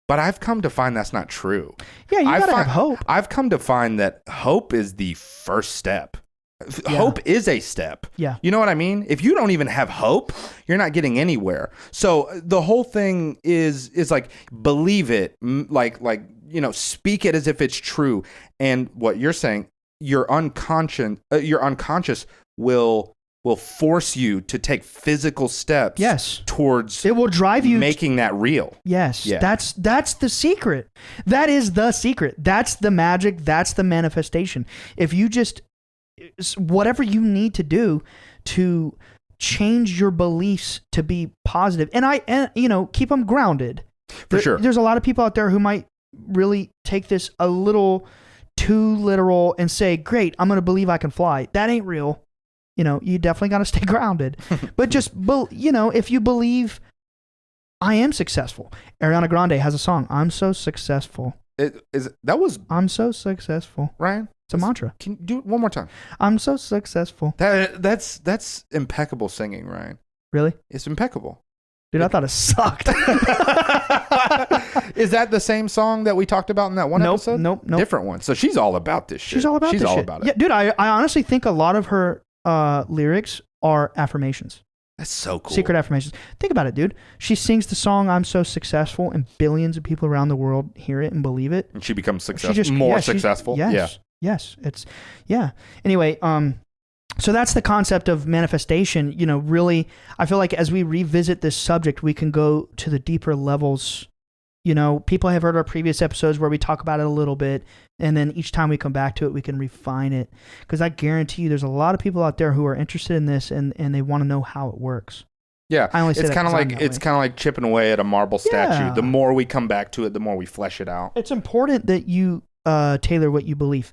But I've come to find that's not true. Yeah, you gotta have hope. I've come to find that hope is the first step. Yeah. Hope is a step. Yeah. You know what I mean? If you don't even have hope, you're not getting anywhere. So the whole thing is like, believe it, speak it as if it's true. And what you're saying, your unconscious will force you to take physical steps towards it will drive you making that real. Yes. Yeah. That's the secret. That is the secret. That's the magic. That's the manifestation. If you just, whatever you need to do to change your beliefs to be positive, and keep them grounded. For sure. There's a lot of people out there who might really take this a little too literal and say, great, I'm going to believe I can fly. That ain't real. You definitely got to stay grounded. But just, if you believe I am successful. Ariana Grande has a song, I'm so successful. I'm so successful. Ryan? It's a mantra. Can you do it one more time? I'm so successful. That's impeccable singing, Ryan. Really? It's impeccable. Dude, I thought it sucked. Is that the same song that we talked about in that one episode? Nope. Different one. So she's all about this shit. She's all about this shit. About it. Yeah, dude, I honestly think a lot of her lyrics are affirmations. That's so cool. Secret affirmations. Think about it, dude. She sings the song I'm so successful, and billions of people around the world hear it and believe it. And she becomes successful. Successful. Yes. Anyway, so that's the concept of manifestation. Really, I feel like as we revisit this subject, we can go to the deeper levels. People have heard our previous episodes where we talk about it a little bit, and then each time we come back to it, we can refine it. Because I guarantee you, there's a lot of people out there who are interested in this, and they want to know how it works. Yeah, I only say it's kind of like chipping away at a marble statue. Yeah. The more we come back to it, the more we flesh it out. It's important that you tailor what you believe.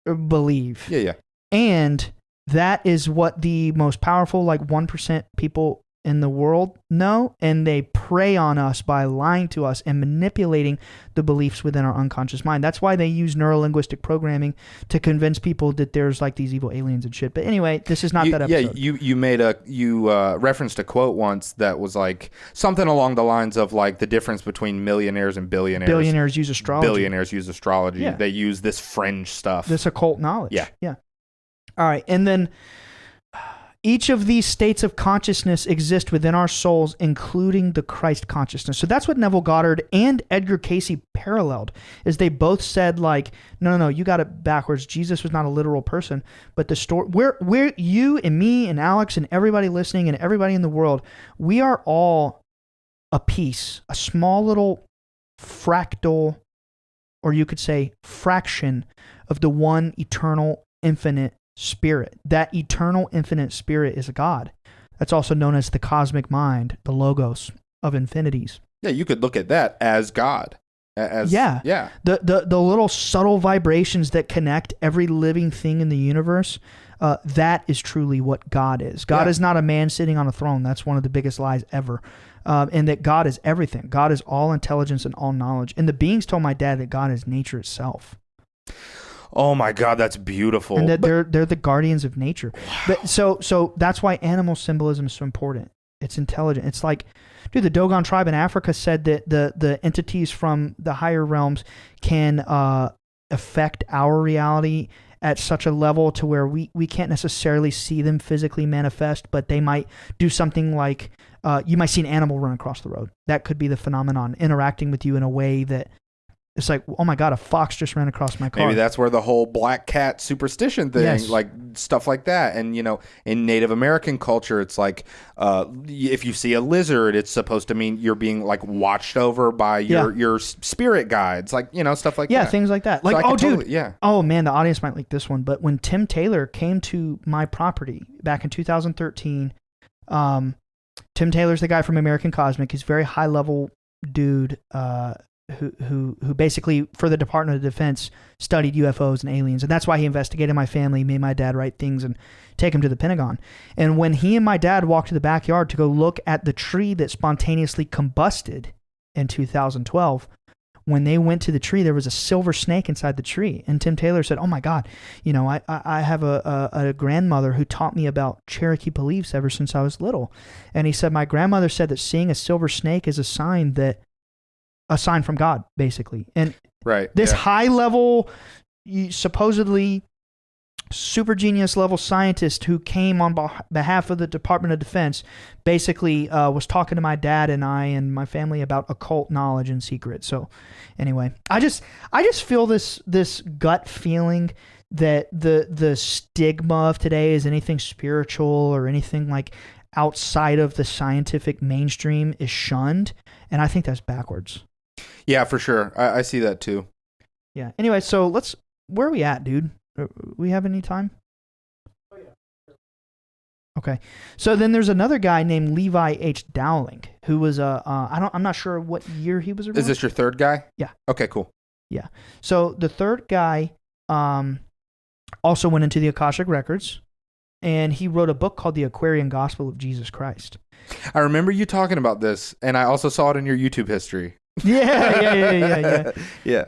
Yeah. And that is what the most powerful, 1% people in the world know, and they prey on us by lying to us and manipulating the beliefs within our unconscious mind. That's why they use neurolinguistic programming to convince people that there's these evil aliens and shit. But anyway, this is not that episode. Yeah, you referenced a quote once that was something along the lines of the difference between millionaires and billionaires. Billionaires use astrology. Billionaires use astrology. Yeah. They use this fringe stuff. This occult knowledge. Yeah. All right, and then Each of these states of consciousness exist within our souls, including the Christ consciousness. So that's what Neville Goddard and Edgar Cayce paralleled, is they both said like, no, you got it backwards. Jesus was not a literal person, but the story, we're you and me and Alex and everybody listening and everybody in the world, we are all a piece, a small little fractal, or you could say fraction of the one eternal, infinite spirit. That eternal, infinite spirit is a God. That's also known as the cosmic mind, the logos of infinities. Yeah, you could look at that as God. Yeah. The little subtle vibrations that connect every living thing in the universe, that is truly what God is. God is not a man sitting on a throne. That's one of the biggest lies ever. And that God is everything. God is all intelligence and all knowledge. And the beings told my dad that God is nature itself. Oh my God, that's beautiful. And that they're the guardians of nature. Wow. But so that's why animal symbolism is so important. It's intelligent. It's like, dude, the Dogon tribe in Africa said that the entities from the higher realms can affect our reality at such a level to where we can't necessarily see them physically manifest, but they might do something like, you might see an animal run across the road. That could be the phenomenon, interacting with you in a way that it's like, oh my God, a fox just ran across my car. Maybe that's where the whole black cat superstition thing, like stuff like that. And, you know, in Native American culture, it's like, if you see a lizard, it's supposed to mean you're being like watched over by your spirit guides, like, you know, stuff like that. Yeah, things like that. Like, So dude. Yeah. Oh man, the audience might like this one. But when Tim Taylor came to my property back in 2013, Tim Taylor's the guy from American Cosmic. He's a very high level dude, who basically for the Department of Defense studied UFOs and aliens, and that's why he investigated my family, made my dad write things and take him to the Pentagon. And when he and my dad walked to the backyard to go look at the tree that spontaneously combusted in 2012, when they went to the tree, there was a silver snake inside the tree. And Tim Taylor said, oh my God, you know, I have a grandmother who taught me about Cherokee beliefs ever since I was little. And he said, my grandmother said that seeing a silver snake is a sign from God, basically. And this high level, supposedly super genius level scientist who came on behalf of the Department of Defense basically was talking to my dad and I and my family about occult knowledge and secrets. So anyway, I just feel this gut feeling that the stigma of today is anything spiritual or anything like outside of the scientific mainstream is shunned. And I think that's backwards. Yeah, for sure. I see that too. Yeah. Anyway, so where are we at, dude? We have any time? Oh, yeah. Okay. So then there's another guy named Levi H. Dowling, who was I'm not sure what year he was around. Is this your third guy? Yeah. Okay, cool. Yeah. So the third guy also went into the Akashic Records, and he wrote a book called The Aquarian Gospel of Jesus Christ. I remember you talking about this, and I also saw it in your YouTube history. Yeah. Yeah.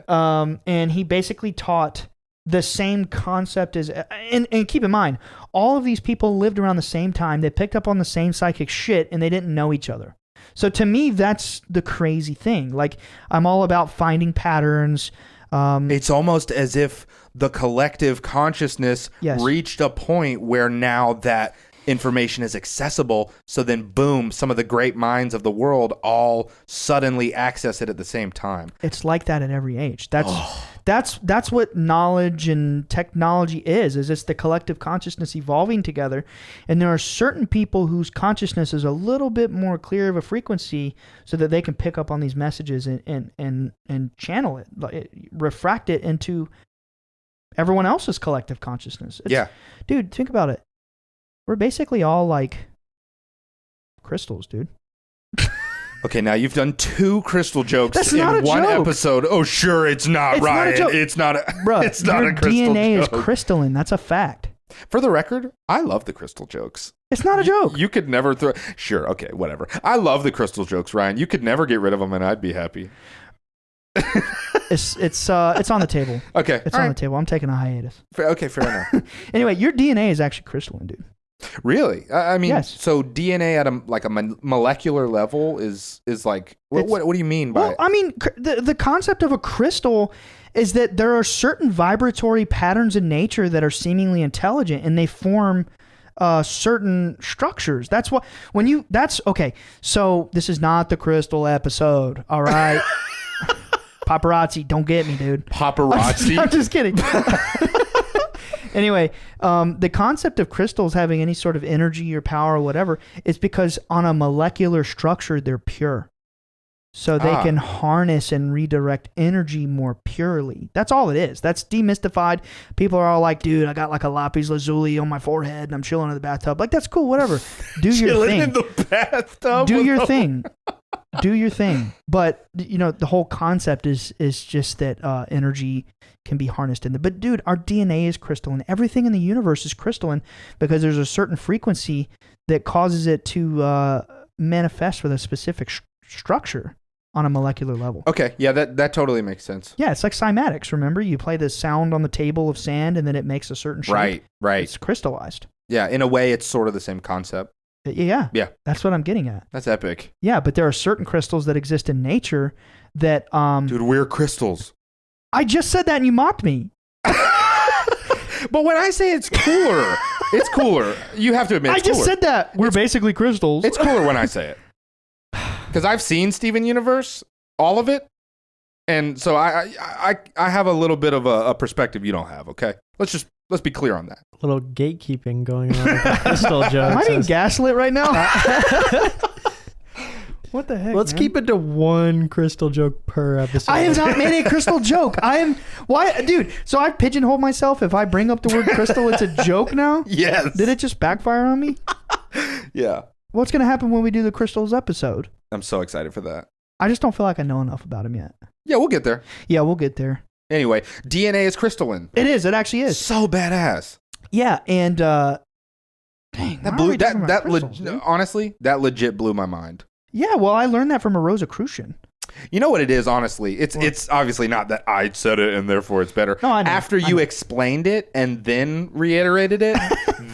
And he basically taught the same concept as, and keep in mind, all of these people lived around the same time. They picked up on the same psychic shit, and they didn't know each other. So to me, that's the crazy thing. Like, I'm all about finding patterns. It's almost as if the collective consciousness reached a point where now that information is accessible, so then boom, some of the great minds of the world all suddenly access it at the same time. It's like that at every age. That's what knowledge and technology is it's the collective consciousness evolving together. And there are certain people whose consciousness is a little bit more clear of a frequency so that they can pick up on these messages and channel it, refract it into everyone else's collective consciousness. Dude, think about it. We're basically all like crystals, dude. Okay, now you've done 2 crystal jokes in one episode. Oh, sure, it's not, Ryan. It's not a Bruh, it's not a crystal DNA joke. is crystalline. That's a fact. For the record, I love the crystal jokes. It's not a joke. You could never throw... Sure, okay, whatever. I love the crystal jokes, Ryan. You could never get rid of them, and I'd be happy. It's on the table. Okay. It's on the table. I'm taking a hiatus. Okay, fair enough. Anyway, your DNA is actually crystalline, dude. Really? I mean, yes. So DNA at a molecular level is like, what do you mean by? Well, I mean, the concept of a crystal is that there are certain vibratory patterns in nature that are seemingly intelligent, and they form certain structures. That's what okay. So this is not the crystal episode. All right. Paparazzi, don't get me, dude. Paparazzi. I'm just kidding. Anyway, the concept of crystals having any sort of energy or power or whatever is because on a molecular structure, they're pure. So they can harness and redirect energy more purely. That's all it is. That's demystified. People are all like, dude, I got like a lapis lazuli on my forehead and I'm chilling in the bathtub. Like, that's cool, whatever. Do your thing. In the bathtub. Do your thing. Do your thing. But, you know, the whole concept is just that energy can be harnessed in there. But, dude, our DNA is crystalline. Everything in the universe is crystalline because there's a certain frequency that causes it to manifest with a specific structure on a molecular level. Okay, yeah, that totally makes sense. Yeah, it's like cymatics, remember? You play the sound on the table of sand and then it makes a certain shape. Right. It's crystallized. Yeah, in a way, it's sort of the same concept. Yeah. That's what I'm getting at. That's epic. Yeah, but there are certain crystals that exist in nature that... Dude, we're crystals. I just said that and you mocked me. But when I say it's cooler, it's cooler. You have to admit it's I just cooler. said that. We're basically crystals. It's cooler when I say it. Because I've seen Steven Universe, all of it. And so I have a little bit of a perspective you don't have, okay? Let's be clear on that. A little gatekeeping going on with the crystal jokes. Am I being gaslit right now? What the heck? Let's keep it to one crystal joke per episode. I have not made a crystal joke. Dude, so I've pigeonholed myself. If I bring up the word crystal, it's a joke now? Yes. Did it just backfire on me? Yeah. What's going to happen when we do the crystals episode? I'm so excited for that. I just don't feel like I know enough about him yet. Yeah, we'll get there. Yeah, we'll get there. Anyway, DNA is crystalline. It is. It actually is. So badass. Yeah, and dang, that blew crystals, honestly, that legit blew my mind. Yeah, well, I learned that from a Rosicrucian. You know what it is, honestly? It's obviously not that I said it and therefore it's better. No, I know. After you explained it and then reiterated it,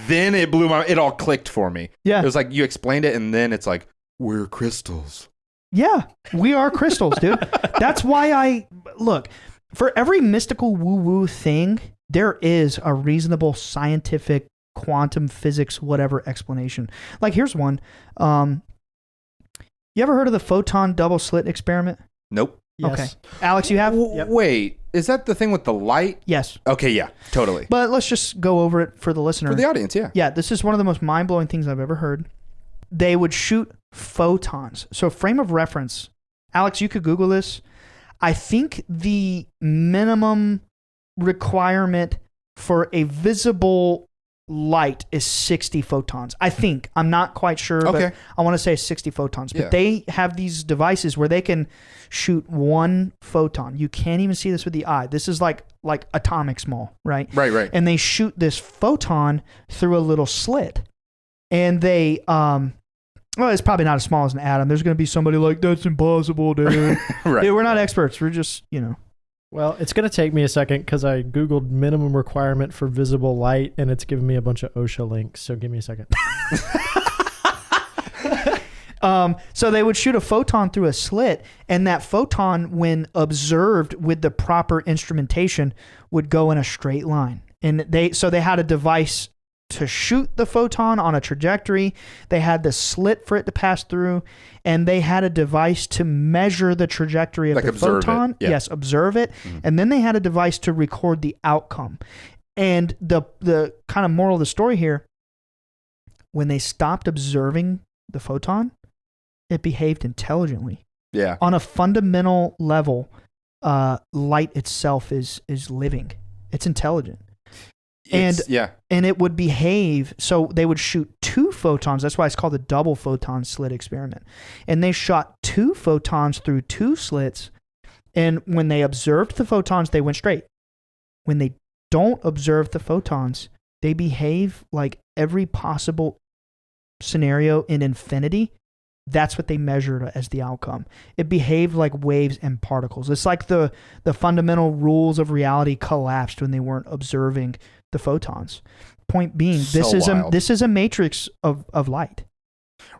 then it all clicked for me. Yeah. It was like you explained it and then it's like, we're crystals. Yeah, we are crystals, dude. That's why look, for every mystical woo-woo thing, there is a reasonable scientific quantum physics whatever explanation. Like, here's one. You ever heard of the photon double slit experiment? Nope. Yes. Okay. Alex, you have? Yep. Wait, is that the thing with the light? Yes. Okay, yeah, totally. But let's just go over it for the listener. For the audience, yeah. Yeah, this is one of the most mind-blowing things I've ever heard. They would shoot photons. So frame of reference. Alex, you could Google this. I think the minimum requirement for a visible light is 60 photons. I think. I'm not quite sure, Okay. but I want to say 60 photons. But Yeah. they have these devices where they can shoot one photon. You can't even see this with the eye. This is like atomic small, right? Right. And they shoot this photon through a little slit. And they, well, it's probably not as small as an atom. There's going to be somebody like, that's impossible, dude. Right. Dude, we're not experts. We're just, Well, it's going to take me a second because I Googled minimum requirement for visible light and it's giving me a bunch of OSHA links. So give me a second. So they would shoot a photon through a slit, and that photon, when observed with the proper instrumentation, would go in a straight line. And they had a device to shoot the photon on a trajectory. They had the slit for it to pass through, and they had a device to measure the trajectory of Like the observe photon. it. Yeah. Yes, observe it. Mm-hmm. And then they had a device to record the outcome. And the kind of moral of the story here, when they stopped observing the photon, it behaved intelligently. Yeah. On a fundamental level, light itself is living. It's intelligent. And it would behave, so they would shoot two photons. That's why it's called the double photon slit experiment. And they shot two photons through two slits, and when they observed the photons, they went straight. When they don't observe the photons, they behave like every possible scenario in infinity. That's what they measured as the outcome. It behaved like waves and particles. It's like the fundamental rules of reality collapsed when they weren't observing the photons. Point being, this is a matrix of light.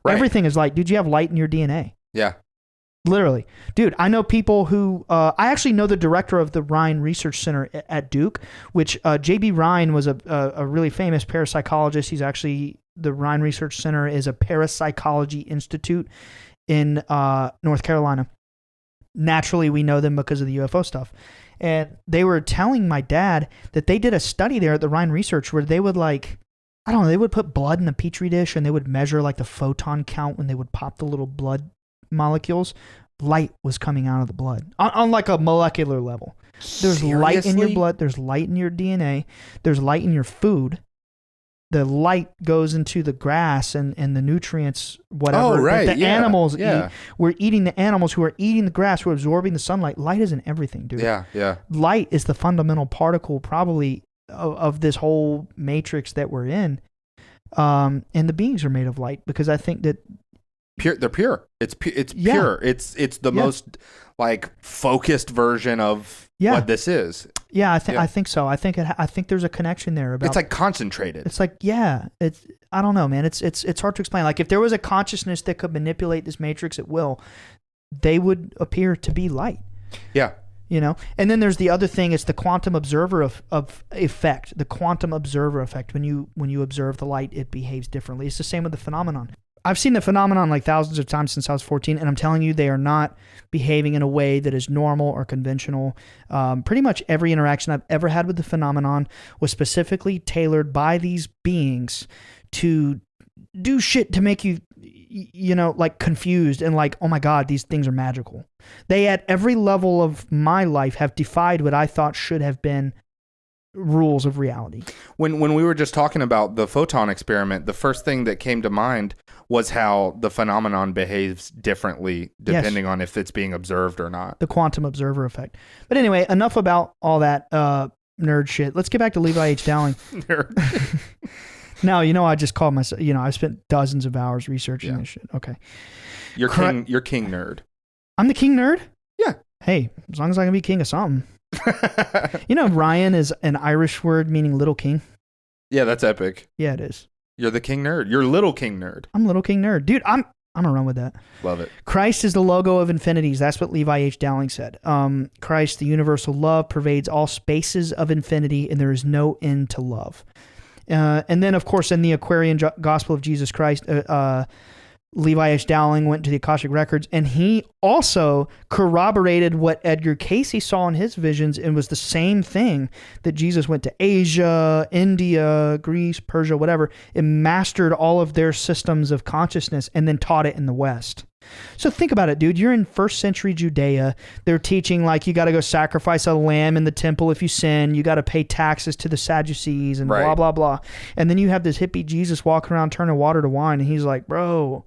Right. Everything is light. Dude, you have light in your DNA. Yeah. Literally. Dude, I know people who, I actually know the director of the Rhine Research Center at Duke, which J.B. Rhine was a really famous parapsychologist. He's actually, the Rhine Research Center is a parapsychology institute in North Carolina. Naturally, we know them because of the UFO stuff. And they were telling my dad that they did a study there at the Rhine Research where they would they would put blood in a petri dish and they would measure like the photon count when they would pop the little blood molecules. Light was coming out of the blood on like a molecular level. There's light in your blood. There's light in your DNA. There's light in your food. The light goes into the grass and the nutrients, whatever that the animals eat. We're eating the animals who are eating the grass, who are absorbing the sunlight. Light is in everything, dude. Yeah. Light is the fundamental particle probably of this whole matrix that we're in. And the beings are made of light because I think that they're pure. It's pure. It's the most like focused version of what this is. Yeah, I think so. I think there's a connection there about. It's like concentrated. It's like it's I don't know, man. It's hard to explain. Like if there was a consciousness that could manipulate this matrix at will, they would appear to be light. Yeah. You know, and then there's the other thing. It's the quantum observer of effect. The quantum observer effect. When you observe the light, it behaves differently. It's the same with the phenomenon. I've seen the phenomenon like thousands of times since I was 14, and I'm telling you, they are not behaving in a way that is normal or conventional. Pretty much every interaction I've ever had with the phenomenon was specifically tailored by these beings to do shit to make you, like confused and like, oh my God, these things are magical. They at every level of my life have defied what I thought should have been rules of reality. When we were just talking about the photon experiment, the first thing that came to mind was how the phenomenon behaves differently depending on if it's being observed or not. The quantum observer effect. But anyway, enough about all that nerd shit. Let's get back to Levi H. Dowling. Nerd. Now, I just called myself, I spent dozens of hours researching this shit. Okay. You're king nerd. I'm the king nerd? Yeah. Hey, as long as I can be king of something. Ryan is an Irish word meaning little king. Yeah, that's epic. Yeah, it is. You're the king nerd. You're little king nerd. I'm little king nerd. Dude, I'm gonna run with that. Love it. Christ is the logo of infinities. That's what Levi H. Dowling said. Christ, the universal love, pervades all spaces of infinity, and there is no end to love. And then, of course, in the Aquarian Gospel of Jesus Christ, Levi H. Dowling went to the Akashic Records, and he also corroborated what Edgar Cayce saw in his visions, and was the same thing, that Jesus went to Asia, India, Greece, Persia, whatever, and mastered all of their systems of consciousness and then taught it in the West. So think about it, dude. You're in first century Judea. They're teaching like you got to go sacrifice a lamb in the temple if you sin. You got to pay taxes to the Sadducees and blah, blah, blah. And then you have this hippie Jesus walking around turning water to wine. And he's like, bro,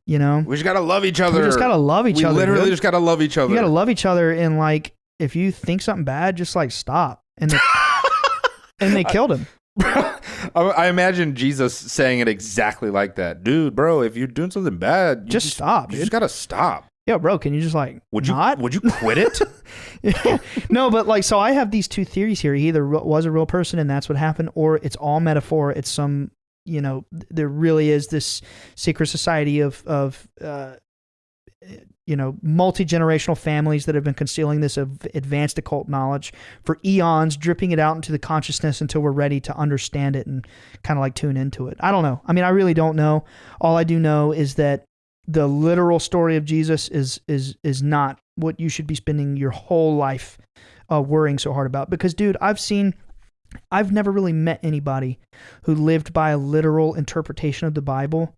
we just got to love each other. We just got to love each other. We literally just got to love each other. You got to love each other. And like, if you think something bad, just like stop. And they killed him. I imagine Jesus saying it exactly like that. Dude, bro, if you're doing something bad, you just stop, dude. You just got to stop. Yeah, bro, can you just like Would you quit it? Yeah. No, but like, so I have these two theories here. He either was a real person and that's what happened, or it's all metaphor. It's some, there really is this secret society of multi-generational families that have been concealing this advanced occult knowledge for eons, dripping it out into the consciousness until we're ready to understand it and kind of like tune into it. I don't know. I mean, I really don't know. All I do know is that the literal story of Jesus is not what you should be spending your whole life worrying so hard about. Because, dude, I've never really met anybody who lived by a literal interpretation of the Bible.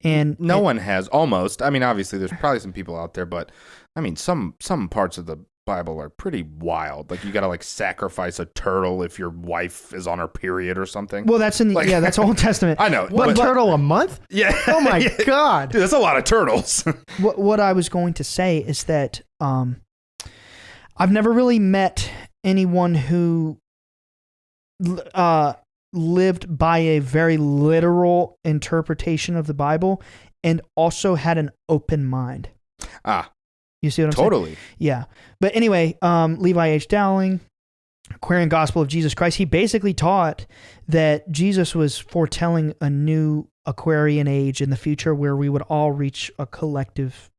And no one has, almost. I mean, obviously, there's probably some people out there, but I mean, some parts of the Bible are pretty wild. Like, you got to like sacrifice a turtle if your wife is on her period or something. Well, that's in the, that's Old Testament. I know. One turtle a month? Yeah. Oh my God. Dude, that's a lot of turtles. What I was going to say is that I've never really met anyone who lived by a very literal interpretation of the Bible and also had an open mind. You see what I'm saying? Totally. Yeah. But anyway, Levi H. Dowling, Aquarian Gospel of Jesus Christ, he basically taught that Jesus was foretelling a new Aquarian age in the future where we would all reach a collective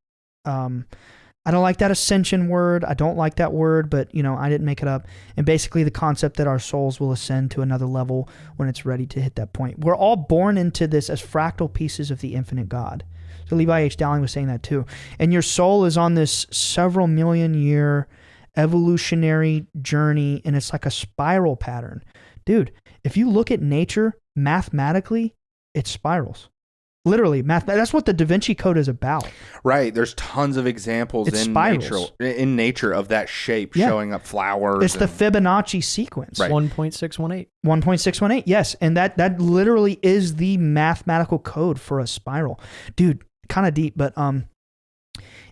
I don't like that ascension word. I don't like that word, but I didn't make it up. And basically the concept that our souls will ascend to another level when it's ready to hit that point. We're all born into this as fractal pieces of the infinite God. So Levi H. Dowling was saying that too. And your soul is on this several million year evolutionary journey, and it's like a spiral pattern. Dude, if you look at nature mathematically, it spirals. Literally, that's what the Da Vinci Code is about. Right. There's tons of examples in nature of that shape showing up flowers. It's the Fibonacci sequence. Right. 1.618. 1.618, yes. And that literally is the mathematical code for a spiral. Dude, kind of deep, but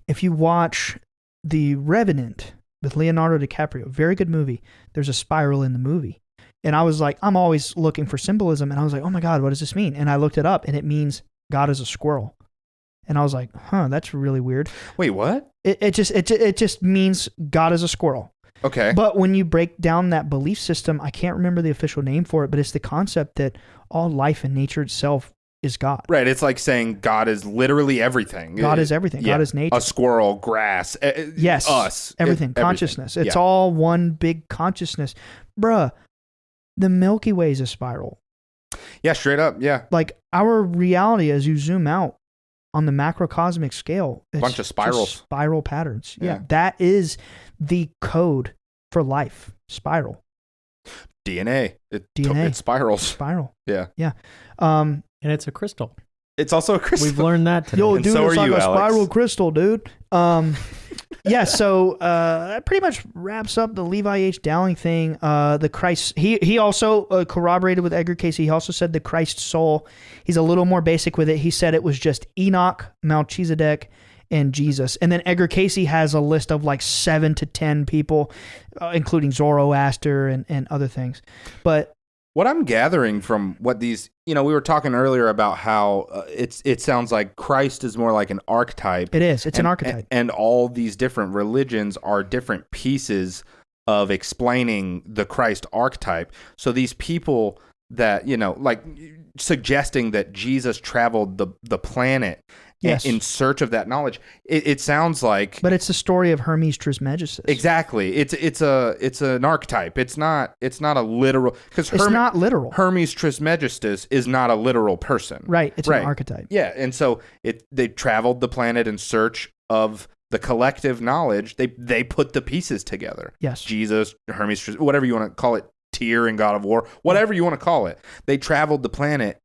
if you watch The Revenant with Leonardo DiCaprio, very good movie, there's a spiral in the movie. And I was like, I'm always looking for symbolism. And I was like, oh my God, what does this mean? And I looked it up, and it means God is a squirrel. And I was like, that's really weird. Wait, what? It just means God is a squirrel. Okay. But when you break down that belief system, I can't remember the official name for it, but it's the concept that all life and nature itself is God. Right. It's like saying God is literally everything. God is everything. Yeah. God is nature. A squirrel, grass, yes, us. Everything. Consciousness. It's all one big consciousness. Bruh, the Milky Way is a spiral. Yeah, straight up. Yeah. Like our reality, as you zoom out on the macrocosmic scale, it's bunch of spirals, just spiral patterns. Yeah. That is the code for life. Spiral. DNA. DNA. It spirals. Spiral. Yeah. Yeah. And it's a crystal. It's also a crystal. We've learned that today. Yo, And dude, so it's are like you, a Alex. spiral crystal, dude. Yeah, so that pretty much wraps up the Levi H. Dowling thing. The Christ, he also corroborated with Edgar Cayce. He also said the Christ soul. He's a little more basic with it. He said it was just Enoch, Melchizedek, and Jesus. And then Edgar Cayce has a list of like 7 to 10 people, including Zoroaster and other things. But what I'm gathering from what these, we were talking earlier about how it sounds like Christ is more like an archetype. It is. It's an archetype. And all these different religions are different pieces of explaining the Christ archetype. So these people that, like suggesting that Jesus traveled the planet in search of that knowledge, it sounds like. But it's the story of Hermes Trismegistus. Exactly. It's an archetype. It's not a literal, because it's not literal. Hermes Trismegistus is not a literal person. Right. It's an archetype. Yeah, and so they traveled the planet in search of the collective knowledge. They put the pieces together. Yes. Jesus, Hermes, whatever you want to call it, Tyr and God of War, whatever you want to call it. They traveled the planet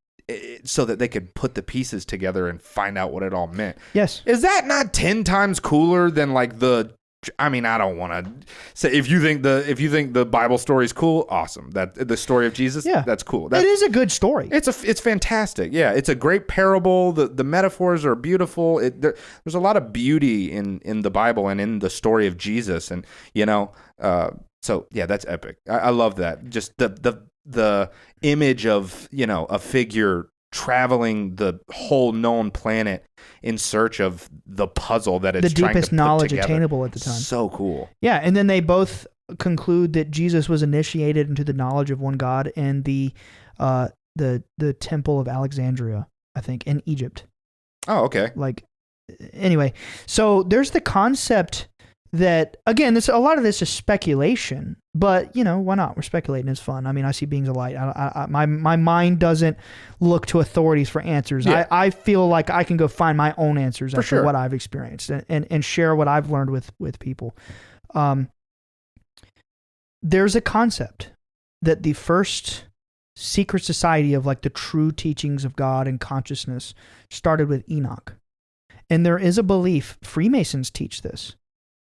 so that they could put the pieces together and find out what it all meant. Yes. Is that not 10 times cooler than like I don't want to say, if you think the Bible story is cool, awesome. That the story of Jesus, that's cool. It is a good story. It's fantastic. Yeah, it's a great parable. The metaphors are beautiful. There's a lot of beauty in the Bible and in the story of Jesus, and so yeah, that's epic. I love that. Just the image of a figure traveling the whole known planet in search of the puzzle that it's the trying deepest to put knowledge together. attainable at the time. So cool. Yeah, and then they both conclude that Jesus was initiated into the knowledge of one God in the Temple of Alexandria, I think, in Egypt. Oh, okay. Like, anyway, so there's the concept that, again, a lot of this is speculation, but why not? We're speculating. It's fun. I mean, I see beings of light. My mind doesn't look to authorities for answers. Yeah. I feel like I can go find my own answers after sure. what I've experienced and share what I've learned with people. There's a concept that the first secret society of like the true teachings of God and consciousness started with Enoch. And there is a belief, Freemasons teach this.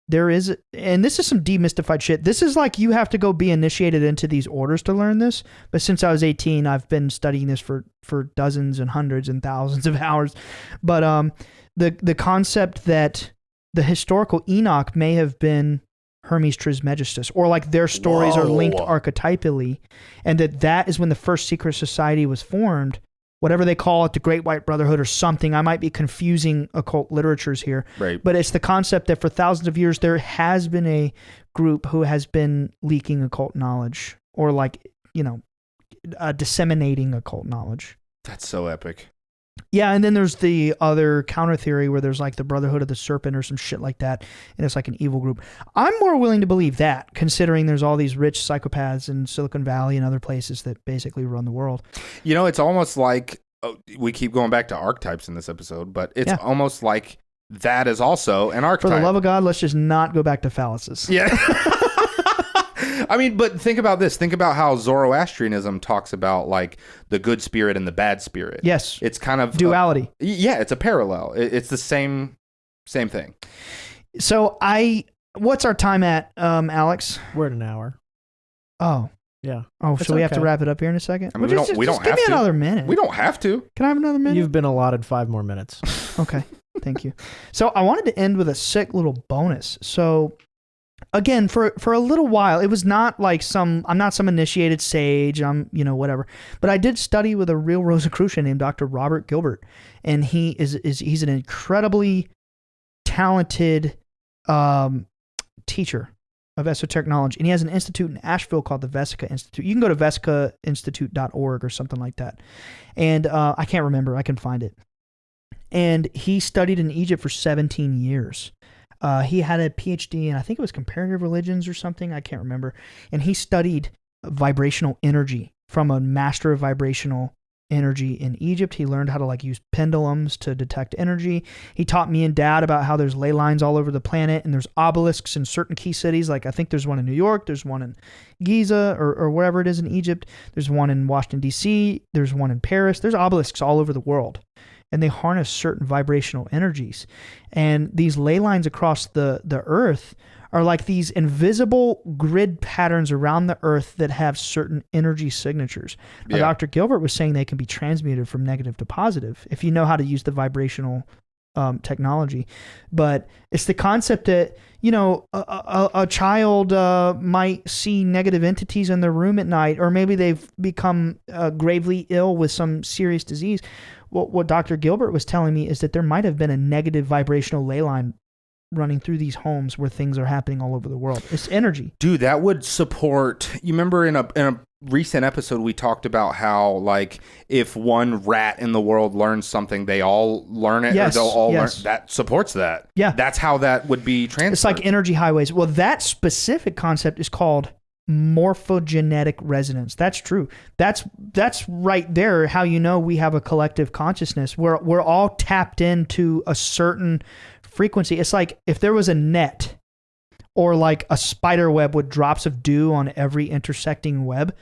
There is, and this is some demystified shit. This is like you have to go be initiated into these orders to learn this. But since I was 18, I've been studying this for dozens and hundreds and thousands of hours. But the concept that the historical Enoch may have been Hermes Trismegistus, or like their stories are linked archetypally, and that is when the first secret society was formed. Whatever they call it, the Great White Brotherhood or something. I might be confusing occult literatures here. Right. But it's the concept that for thousands of years, there has been a group who has been leaking occult knowledge or disseminating occult knowledge. That's so epic. Yeah, and then there's the other counter theory where there's like the Brotherhood of the Serpent or some shit like that, and it's like an evil group. I'm more willing to believe that, considering there's all these rich psychopaths in Silicon Valley and other places that basically run the world. You know, it's almost like we keep going back to archetypes in this episode, but it's almost like that is also an archetype. For the love of God, let's just not go back to phalluses. Yeah. I mean, but think about this. Think about how Zoroastrianism talks about like the good spirit and the bad spirit. Yes. It's kind of duality. It's a parallel. It's the same thing. So what's our time at, Alex? We're at an hour. Oh. Yeah. Oh, so we have to wrap it up here in a second? I mean, we don't have give me to. another minute. We don't have to. Can I have another minute? You've been allotted 5 more minutes. Okay. Thank you. So I wanted to end with a sick little bonus. So again, for a little while, it was not like I'm not some initiated sage, whatever. But I did study with a real Rosicrucian named Dr. Robert Gilbert. And he's an incredibly talented teacher of esoteric knowledge. And he has an institute in Asheville called the Vesica Institute. You can go to vesicainstitute.org or something like that. And I can't remember. I can find it. And he studied in Egypt for 17 years. He had a PhD in, I think it was comparative religions or something. I can't remember. And he studied vibrational energy from a master of vibrational energy in Egypt. He learned how to like use pendulums to detect energy. He taught me and Dad about how there's ley lines all over the planet and there's obelisks in certain key cities. Like I think there's one in New York, there's one in Giza or wherever it is in Egypt. There's one in Washington, D.C. There's one in Paris. There's obelisks all over the world. And they harness certain vibrational energies. And these ley lines across the earth are like these invisible grid patterns around the earth that have certain energy signatures. Now, Dr. Gilbert was saying they can be transmuted from negative to positive if you know how to use the vibrational technology. But it's the concept that, a child might see negative entities in their room at night, or maybe they've become gravely ill with some serious disease. What Dr. Gilbert was telling me is that there might have been a negative vibrational ley line running through these homes where things are happening all over the world. It's energy. Dude, that would support... You remember in a recent episode we talked about how like if one rat in the world learns something, they all learn it, or they'll all learn. That supports that. Yeah. That's how that would be transferred. It's like energy highways. Well, that specific concept is called morphogenetic resonance. That's true. That's right there how you know we have a collective consciousness. We're all tapped into a certain frequency. It's like if there was a net or like a spider web with drops of dew on every intersecting web,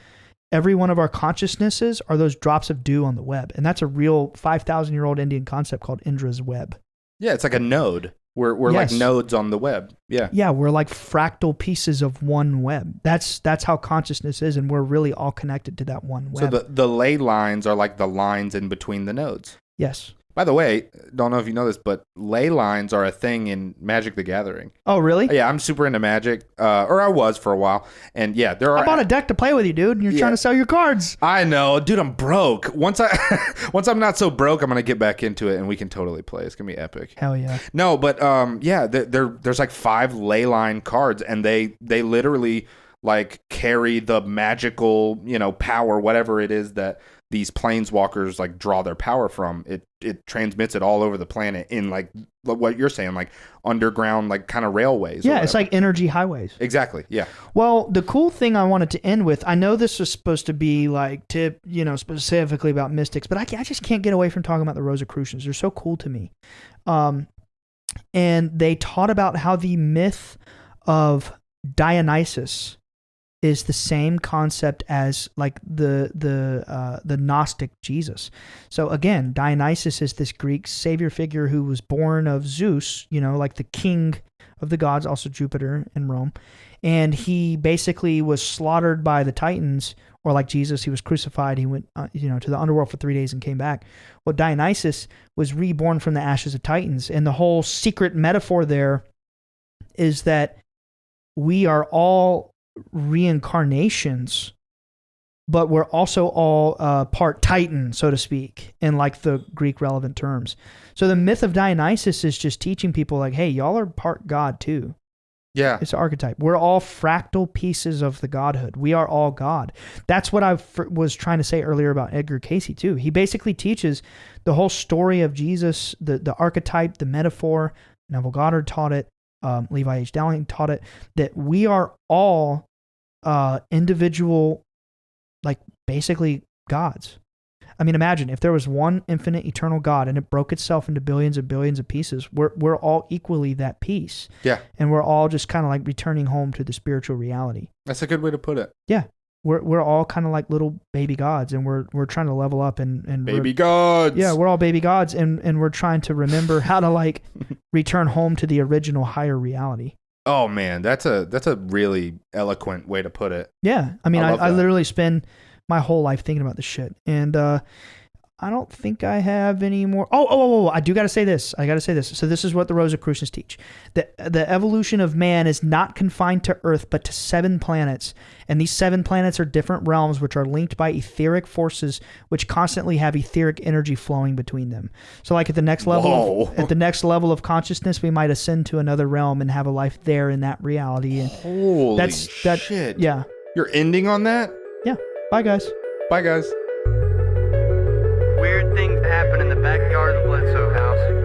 every one of our consciousnesses are those drops of dew on the web. And that's a real 5,000-year-old Indian concept called Indra's web. Yeah, it's like a node. We're like nodes on the web. Yeah. Yeah, we're like fractal pieces of one web. That's how consciousness is, and we're really all connected to that one web. So the ley lines are like the lines in between the nodes. Yes. By the way, don't know if you know this, but ley lines are a thing in Magic the Gathering. Oh, really? Yeah, I'm super into Magic, or I was for a while. And yeah, there are... I bought a deck to play with you, dude, and you're trying to sell your cards. I know. Dude, I'm broke. Once I'm not so broke, I'm going to get back into it, and we can totally play. It's going to be epic. Hell yeah. No, but there's like 5 ley line cards, and they literally like carry the magical, power, whatever it is that these planeswalkers like draw their power from. It transmits it all over the planet in like what you're saying, like underground, like kind of railways. Yeah, it's like energy highways. Exactly. Yeah. Well, the cool thing I wanted to end with, I know this was supposed to be like specifically about mystics, but I just can't get away from talking about the Rosicrucians. They're so cool to me. And they taught about how the myth of Dionysus is the same concept as like the Gnostic Jesus. So again, Dionysus is this Greek savior figure who was born of Zeus, like the king of the gods, also Jupiter in Rome. And he basically was slaughtered by the Titans, or like Jesus, he was crucified. He went, to the underworld for 3 days and came back. Well, Dionysus was reborn from the ashes of Titans. And the whole secret metaphor there is that we are all reincarnations, but we're also all part Titan, so to speak, in like the Greek relevant terms. So the myth of Dionysus is just teaching people like, hey, y'all are part God too. Yeah. It's an archetype. We're all fractal pieces of the godhood. We are all God. That's what I was trying to say earlier about Edgar Cayce too. He basically teaches the whole story of Jesus, the archetype, the metaphor. Neville Goddard taught it. Levi H. Dowling taught it, that we are all individual, like basically gods. I mean, imagine if there was one infinite, eternal God and it broke itself into billions and billions of pieces. We're all equally that piece. Yeah. And we're all just kind of like returning home to the spiritual reality. That's a good way to put it. Yeah. We're all kind of like little baby gods, and we're trying to level up and baby gods. Yeah, we're all baby gods, and we're trying to remember how to like return home to the original higher reality. Oh man, that's a really eloquent way to put it. Yeah, I mean, love I that. literally spend my whole life thinking about this shit, and I don't think I have any more. Oh! I do got to say this. So this is what the Rosicrucians teach: the evolution of man is not confined to Earth, but to 7 planets, and these 7 planets are different realms which are linked by etheric forces, which constantly have etheric energy flowing between them. So, like at the next level, of consciousness, we might ascend to another realm and have a life there in that reality. And Holy shit! Yeah. You're ending on that? Yeah. Bye, guys. Bye, guys. Weird things happen in the backyard of the Bledsoe house.